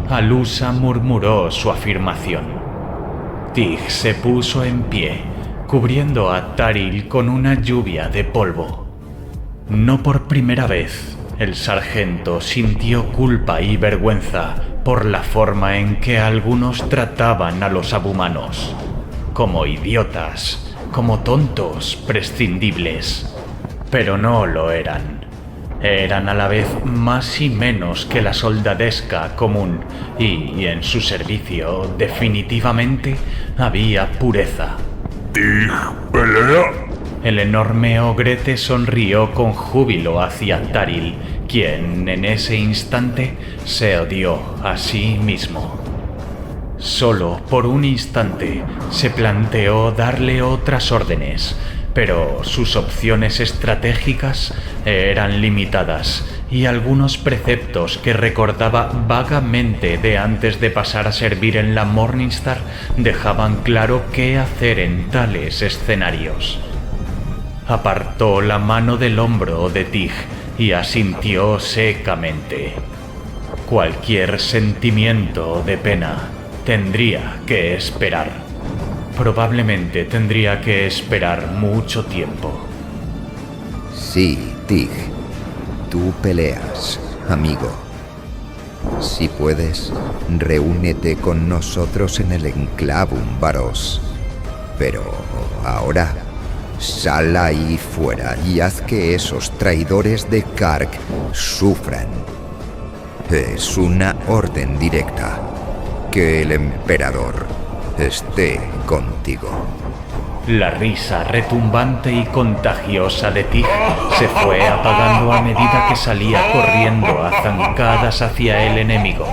Alusa murmuró su afirmación. Tig se puso en pie, cubriendo a Taril con una lluvia de polvo. No por primera vez, el sargento sintió culpa y vergüenza por la forma en que algunos trataban a los abhumanos, como idiotas, como tontos prescindibles. Pero no lo eran. Eran a la vez más y menos que la soldadesca común, y en su servicio definitivamente había pureza. ¿Tig pelea? El enorme ogrete sonrió con júbilo hacia Taril, quien en ese instante se odió a sí mismo. Solo por un instante se planteó darle otras órdenes, pero sus opciones estratégicas eran limitadas y algunos preceptos que recordaba vagamente de antes de pasar a servir en la Morningstar dejaban claro qué hacer en tales escenarios. Apartó la mano del hombro de Tig y asintió secamente. Cualquier sentimiento de pena tendría que esperar. Probablemente tendría que esperar mucho tiempo. Sí, Tig. Tú peleas, amigo. Si puedes, reúnete con nosotros en el Enclavum Varos. Pero ahora, sal ahí fuera y haz que esos traidores de Kark sufran. Es una orden directa. Que el emperador esté contigo. La risa retumbante y contagiosa de Tig se fue apagando a medida que salía corriendo a zancadas hacia el enemigo.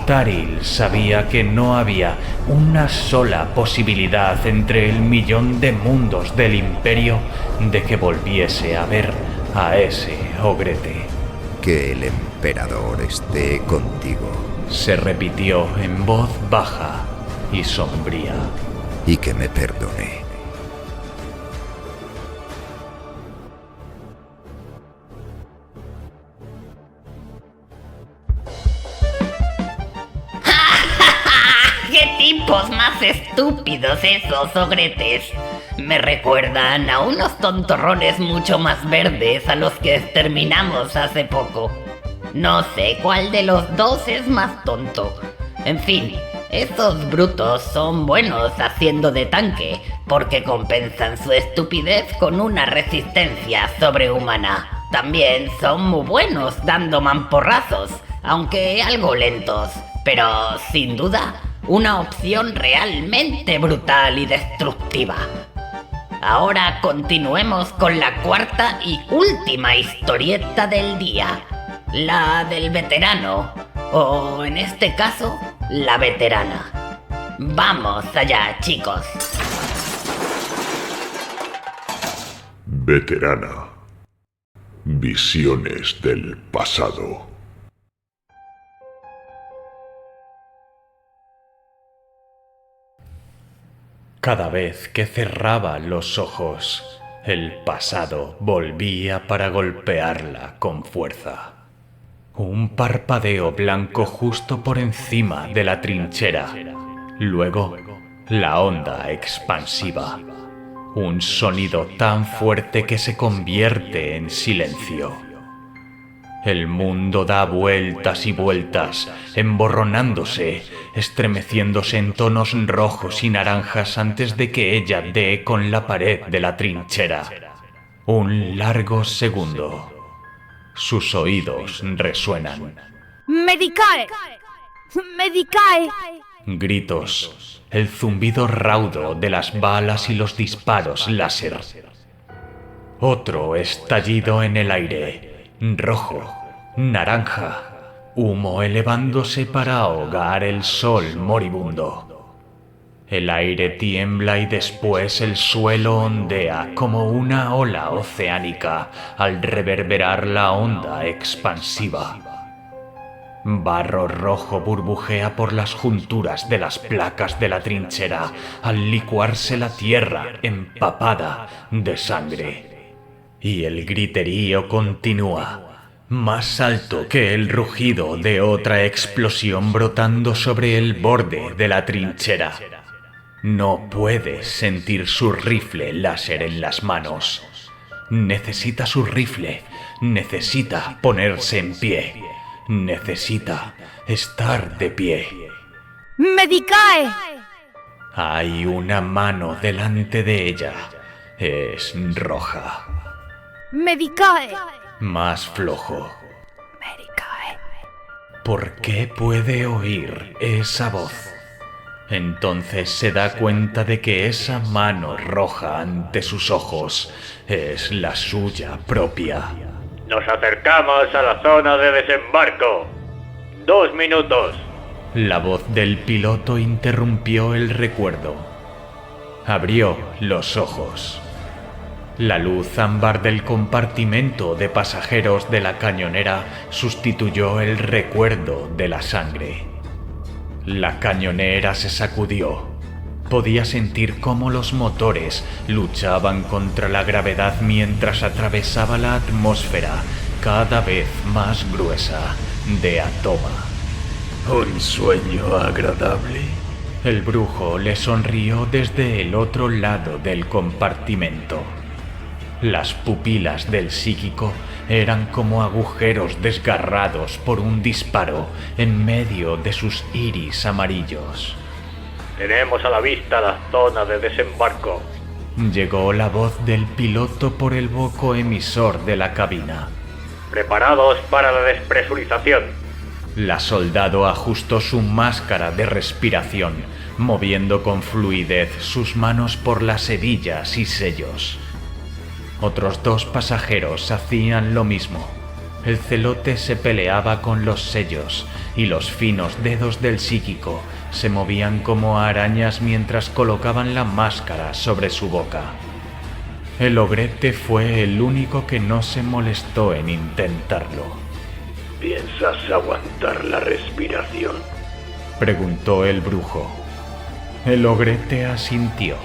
Taril sabía que no había una sola posibilidad entre el millón de mundos del Imperio de que volviese a ver a ese ogrete. Que el emperador esté contigo. Se repitió en voz baja y sombría. Y que me perdone. ¡Qué tipos más estúpidos esos ogretes! Me recuerdan a unos tontorrones mucho más verdes a los que exterminamos hace poco. No sé cuál de los dos es más tonto. En fin, estos brutos son buenos haciendo de tanque, porque compensan su estupidez con una resistencia sobrehumana. También son muy buenos dando mamporrazos, aunque algo lentos, pero sin duda una opción realmente brutal y destructiva. Ahora continuemos con la cuarta y última historieta del día. La del veterano, o en este caso, la veterana. Vamos allá, chicos. Veterana. Visiones del pasado. Cada vez que cerraba los ojos, el pasado volvía para golpearla con fuerza. Un parpadeo blanco justo por encima de la trinchera. Luego, la onda expansiva. Un sonido tan fuerte que se convierte en silencio. El mundo da vueltas y vueltas, emborronándose, estremeciéndose en tonos rojos y naranjas antes de que ella dé con la pared de la trinchera. Un largo segundo. Sus oídos resuenan. ¡Medicae! ¡Medicae! Gritos, el zumbido raudo de las balas y los disparos láser. Otro estallido en el aire, rojo, naranja, humo elevándose para ahogar el sol moribundo. El aire tiembla y después el suelo ondea como una ola oceánica al reverberar la onda expansiva. Barro rojo burbujea por las junturas de las placas de la trinchera al licuarse la tierra empapada de sangre. Y el griterío continúa, más alto que el rugido de otra explosión brotando sobre el borde de la trinchera. No puede sentir su rifle láser en las manos. Necesita su rifle, necesita ponerse en pie. Necesita estar de pie. ¡Medicae! Hay una mano delante de ella. Es roja. ¡Medicae! Más flojo. ¡Medicae! ¿Por qué puede oír esa voz? Entonces se da cuenta de que esa mano roja ante sus ojos es la suya propia. Nos acercamos a la zona de desembarco. 2 minutos. La voz del piloto interrumpió el recuerdo. Abrió los ojos. La luz ámbar del compartimento de pasajeros de la cañonera sustituyó el recuerdo de la sangre. La cañonera se sacudió. Podía sentir cómo los motores luchaban contra la gravedad mientras atravesaba la atmósfera cada vez más gruesa de Atoma. Un sueño agradable. El brujo le sonrió desde el otro lado del compartimento. Las pupilas del psíquico eran como agujeros desgarrados por un disparo en medio de sus iris amarillos. Tenemos a la vista la zona de desembarco. Llegó la voz del piloto por el boco emisor de la cabina. Preparados para la despresurización. La soldado ajustó su máscara de respiración, moviendo con fluidez sus manos por las hebillas y sellos. Otros 2 pasajeros hacían lo mismo. El celote se peleaba con los sellos y los finos dedos del psíquico se movían como arañas mientras colocaban la máscara sobre su boca. El ogrete fue el único que no se molestó en intentarlo. ¿Piensas aguantar la respiración?, preguntó el brujo. El ogrete asintió.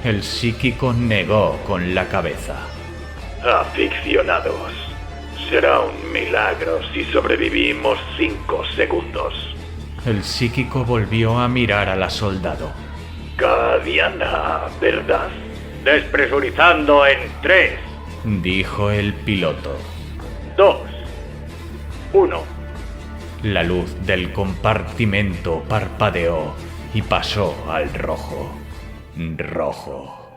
El psíquico negó con la cabeza. Aficionados, será un milagro si sobrevivimos 5 segundos. El psíquico volvió a mirar a la soldado. Cadiana, ¿verdad? Despresurizando en 3, dijo el piloto. 2, 1. La luz del compartimento parpadeó y pasó al rojo. Rojo.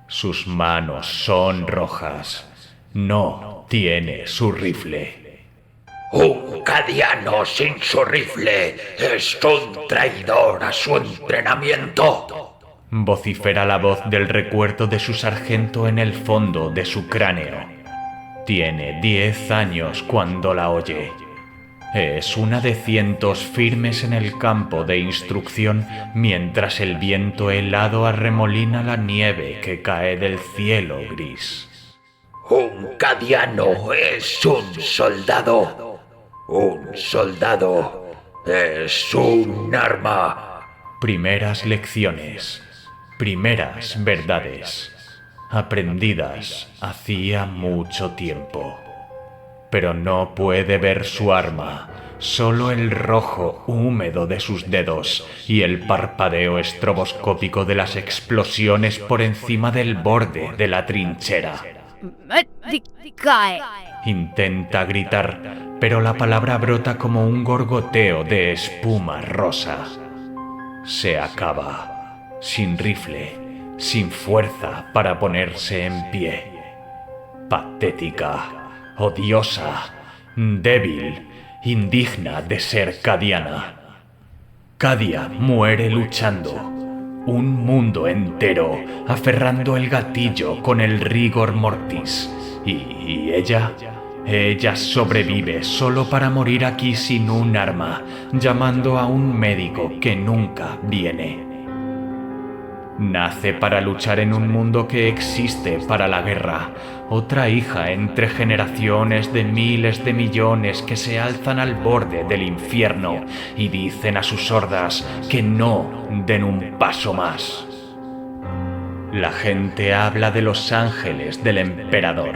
Sus manos son rojas. No tiene su rifle. Un cadiano sin su rifle es un traidor a su entrenamiento. Vocifera la voz del recuerdo de su sargento en el fondo de su cráneo. Tiene 10 años cuando la oye. Es una de cientos firmes en el campo de instrucción mientras el viento helado arremolina la nieve que cae del cielo gris. Un cadiano es un soldado. Un soldado es un arma. Primeras lecciones, primeras verdades, aprendidas hacía mucho tiempo. Pero no puede ver su arma, solo el rojo húmedo de sus dedos y el parpadeo estroboscópico de las explosiones por encima del borde de la trinchera. ¡Medicae! Intenta gritar, pero la palabra brota como un gorgoteo de espuma rosa. Se acaba, sin rifle, sin fuerza para ponerse en pie. Patética, odiosa, débil, indigna de ser cadiana. Cadia muere luchando. Un mundo entero aferrando el gatillo con el rigor mortis. Y ella sobrevive solo para morir aquí sin un arma, llamando a un médico que nunca viene. Nace para luchar en un mundo que existe para la guerra, otra hija entre generaciones de miles de millones que se alzan al borde del infierno y dicen a sus hordas que no den un paso más. La gente habla de los ángeles del emperador,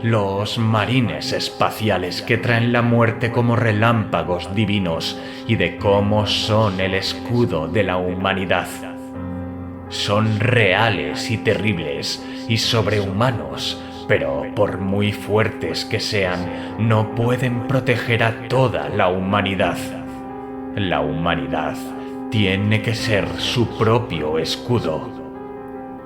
los marines espaciales que traen la muerte como relámpagos divinos y de cómo son el escudo de la humanidad. Son reales y terribles y sobrehumanos, pero por muy fuertes que sean, no pueden proteger a toda la humanidad. La humanidad tiene que ser su propio escudo.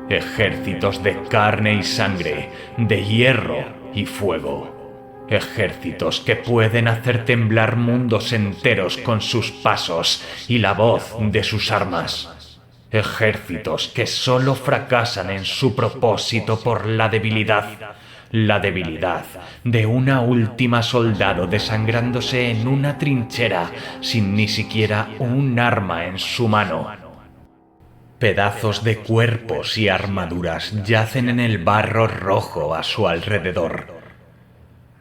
Ejércitos de carne y sangre, de hierro y fuego. Ejércitos que pueden hacer temblar mundos enteros con sus pasos y la voz de sus armas. Ejércitos que solo fracasan en su propósito por la debilidad de una última soldado desangrándose en una trinchera sin ni siquiera un arma en su mano. Pedazos de cuerpos y armaduras yacen en el barro rojo a su alrededor.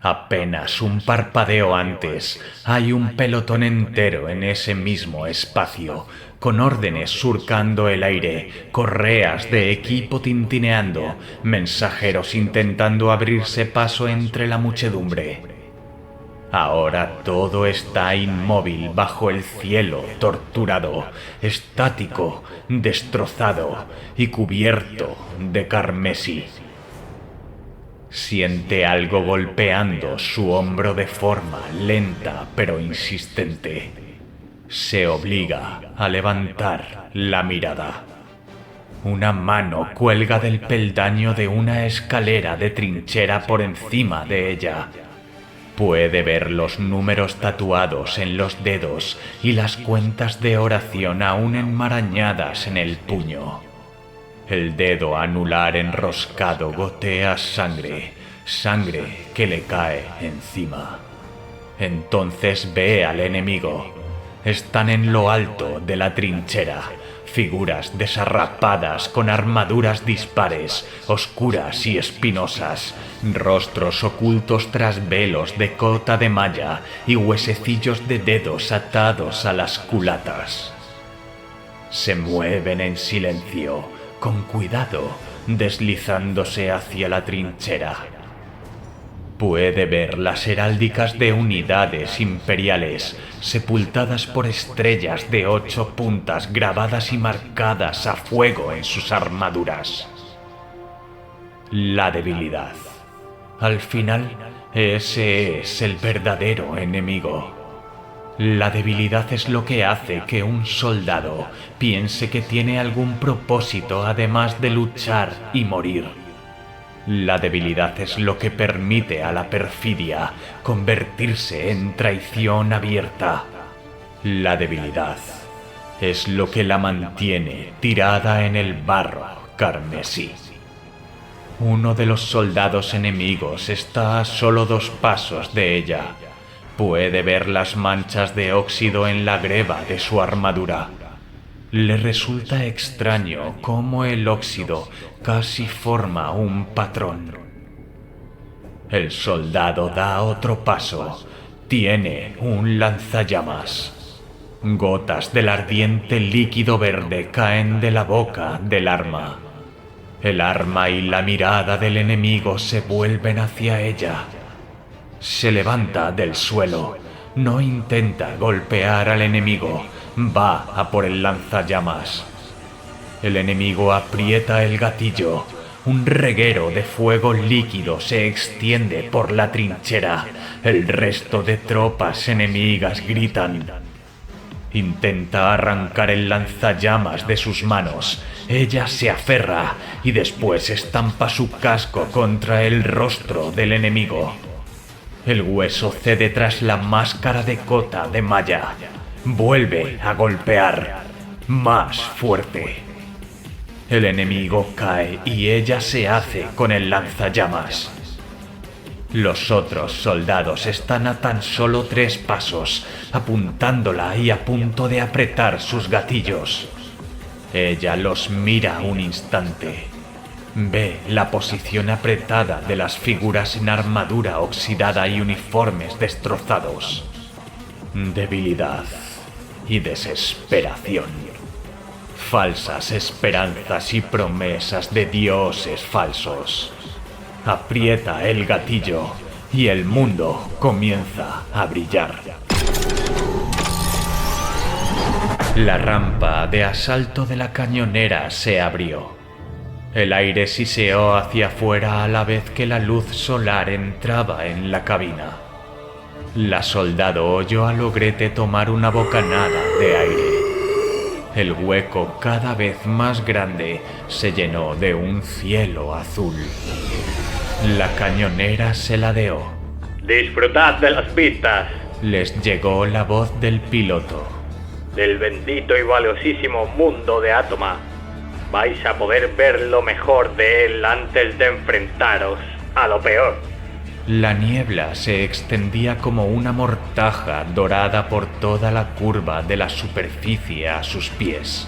Apenas un parpadeo antes, hay un pelotón entero en ese mismo espacio, con órdenes surcando el aire, correas de equipo tintineando, mensajeros intentando abrirse paso entre la muchedumbre. Ahora todo está inmóvil bajo el cielo, torturado, estático, destrozado y cubierto de carmesí. Siente algo golpeando su hombro de forma lenta pero insistente. Se obliga a levantar la mirada. Una mano cuelga del peldaño de una escalera de trinchera por encima de ella. Puede ver los números tatuados en los dedos y las cuentas de oración aún enmarañadas en el puño. El dedo anular enroscado gotea sangre, sangre que le cae encima. Entonces ve al enemigo. Están en lo alto de la trinchera, figuras desarrapadas con armaduras dispares, oscuras y espinosas, rostros ocultos tras velos de cota de malla y huesecillos de dedos atados a las culatas. Se mueven en silencio, con cuidado, deslizándose hacia la trinchera. Puede ver las heráldicas de unidades imperiales, sepultadas por estrellas de 8 puntas grabadas y marcadas a fuego en sus armaduras. La debilidad. Al final, ese es el verdadero enemigo. La debilidad es lo que hace que un soldado piense que tiene algún propósito además de luchar y morir. La debilidad es lo que permite a la perfidia convertirse en traición abierta. La debilidad es lo que la mantiene tirada en el barro carmesí. Uno de los soldados enemigos está a solo 2 pasos de ella. Puede ver las manchas de óxido en la greba de su armadura. Le resulta extraño cómo el óxido casi forma un patrón. El soldado da otro paso. Tiene un lanzallamas. Gotas del ardiente líquido verde caen de la boca del arma. El arma y la mirada del enemigo se vuelven hacia ella. Se levanta del suelo. No intenta golpear al enemigo. Va a por el lanzallamas. El enemigo aprieta el gatillo. Un reguero de fuego líquido se extiende por la trinchera. El resto de tropas enemigas gritan. Intenta arrancar el lanzallamas de sus manos. Ella se aferra y después estampa su casco contra el rostro del enemigo. El hueso cede tras la máscara de cota de malla. Vuelve a golpear, más fuerte. El enemigo cae y ella se hace con el lanzallamas. Los otros soldados están a tan solo 3 pasos, apuntándola y a punto de apretar sus gatillos. Ella los mira un instante. Ve la posición apretada de las figuras en armadura oxidada y uniformes destrozados. Debilidad y desesperación. Falsas esperanzas y promesas de dioses falsos. Aprieta el gatillo y el mundo comienza a brillar. La rampa de asalto de la cañonera se abrió. El aire siseó hacia afuera a la vez que la luz solar entraba en la cabina. La soldado oyó al ogrete tomar una bocanada de aire. El hueco, cada vez más grande, se llenó de un cielo azul. La cañonera se ladeó. Disfrutad de las vistas. Les llegó la voz del piloto. Del bendito y valiosísimo mundo de Átoma. Vais a poder ver lo mejor de él antes de enfrentaros a lo peor. La niebla se extendía como una mortaja dorada por toda la curva de la superficie a sus pies.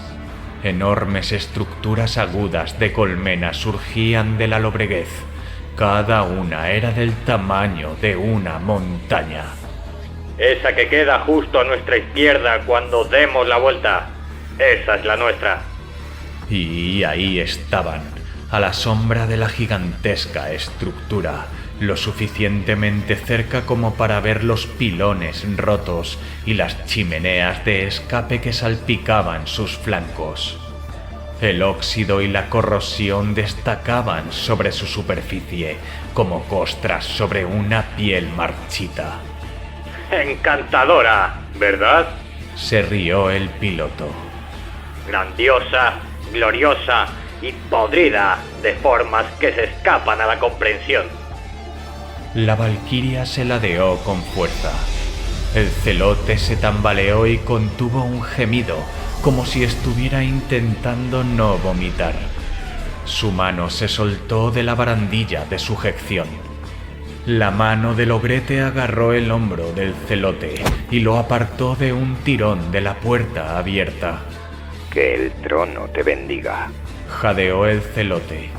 Enormes estructuras agudas de colmena surgían de la lobreguez. Cada una era del tamaño de una montaña. Esa que queda justo a nuestra izquierda cuando demos la vuelta. Esa es la nuestra. Y ahí estaban, a la sombra de la gigantesca estructura, lo suficientemente cerca como para ver los pilones rotos y las chimeneas de escape que salpicaban sus flancos. El óxido y la corrosión destacaban sobre su superficie como costras sobre una piel marchita. Encantadora, ¿verdad? Se rió el piloto. Grandiosa, gloriosa y podrida de formas que se escapan a la comprensión. La valquiria se ladeó con fuerza. El celote se tambaleó y contuvo un gemido, como si estuviera intentando no vomitar. Su mano se soltó de la barandilla de sujeción. La mano del ogrete agarró el hombro del celote y lo apartó de un tirón de la puerta abierta. Que el trono te bendiga, jadeó el celote.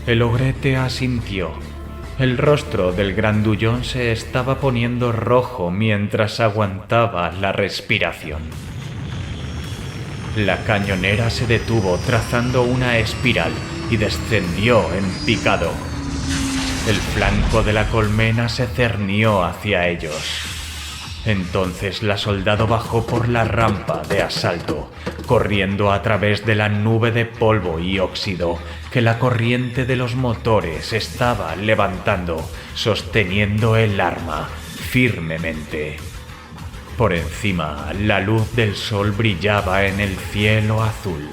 El ogrete asintió. El rostro del grandullón se estaba poniendo rojo mientras aguantaba la respiración. La cañonera se detuvo trazando una espiral y descendió en picado. El flanco de la colmena se cernió hacia ellos. Entonces la soldado bajó por la rampa de asalto, corriendo a través de la nube de polvo y óxido que la corriente de los motores estaba levantando, sosteniendo el arma firmemente. Por encima, la luz del sol brillaba en el cielo azul.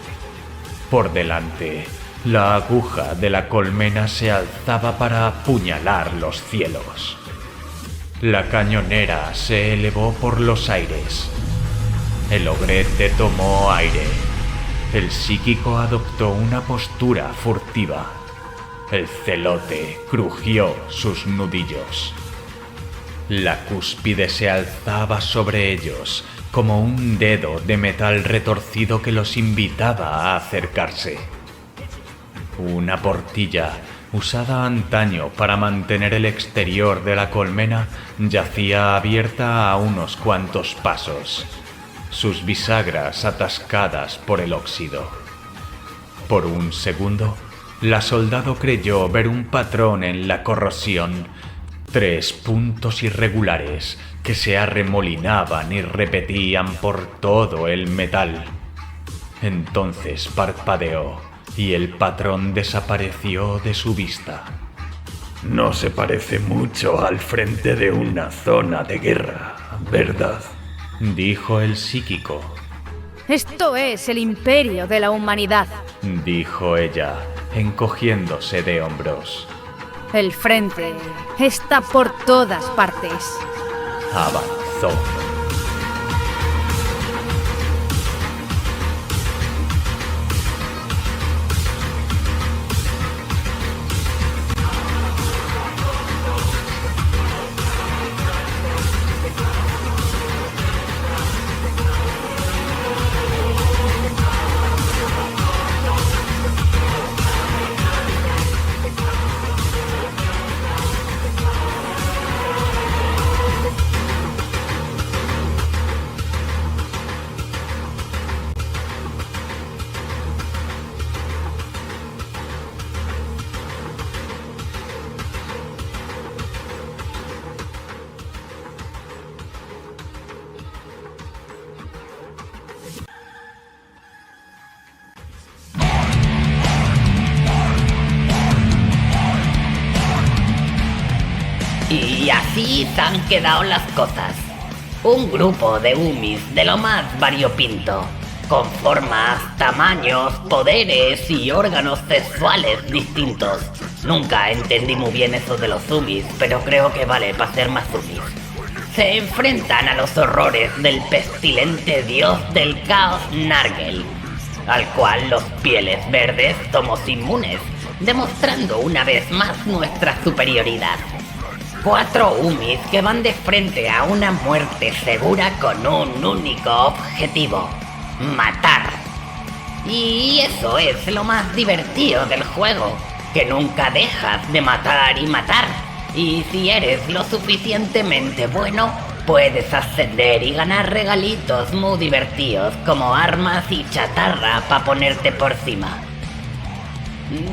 Por delante, la aguja de la colmena se alzaba para apuñalar los cielos. La cañonera se elevó por los aires. El ogrete tomó aire. El psíquico adoptó una postura furtiva. El celote crujió sus nudillos. La cúspide se alzaba sobre ellos como un dedo de metal retorcido que los invitaba a acercarse. Una portilla, usada antaño para mantener el exterior de la colmena, yacía abierta a unos cuantos pasos, sus bisagras atascadas por el óxido. Por un segundo, la soldado creyó ver un patrón en la corrosión, 3 puntos irregulares que se arremolinaban y repetían por todo el metal. Entonces parpadeó y el patrón desapareció de su vista. No se parece mucho al frente de una zona de guerra, ¿verdad? Dijo el psíquico. Esto es el imperio de la humanidad, dijo ella, encogiéndose de hombros. El frente está por todas partes. Avanzó. Así se han quedado las cosas. Un grupo de Umis de lo más variopinto, con formas, tamaños, poderes y órganos sexuales distintos. Nunca entendí muy bien eso de los Umis, pero creo que vale para ser más Umis. Se enfrentan a los horrores del pestilente dios del caos Nargel, al cual los pieles verdes somos inmunes, demostrando una vez más nuestra superioridad. 4 Umis que van de frente a una muerte segura con un único objetivo: matar. Y eso es lo más divertido del juego, que nunca dejas de matar y matar. Y si eres lo suficientemente bueno, puedes ascender y ganar regalitos muy divertidos como armas y chatarra para ponerte por cima.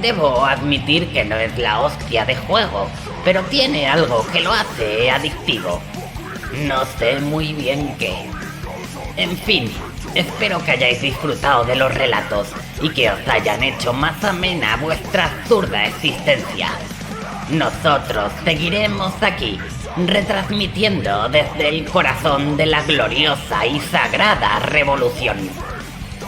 Debo admitir que no es la hostia de juego, pero tiene algo que lo hace adictivo. No sé muy bien qué. En fin, espero que hayáis disfrutado de los relatos y que os hayan hecho más amena vuestra absurda existencia. Nosotros seguiremos aquí, retransmitiendo desde el corazón de la gloriosa y sagrada revolución.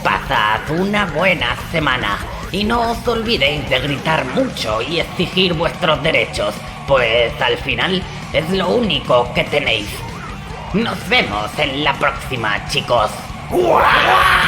Pasad una buena semana y no os olvidéis de gritar mucho y exigir vuestros derechos, pues al final es lo único que tenéis. Nos vemos en la próxima, chicos. ¡Guau!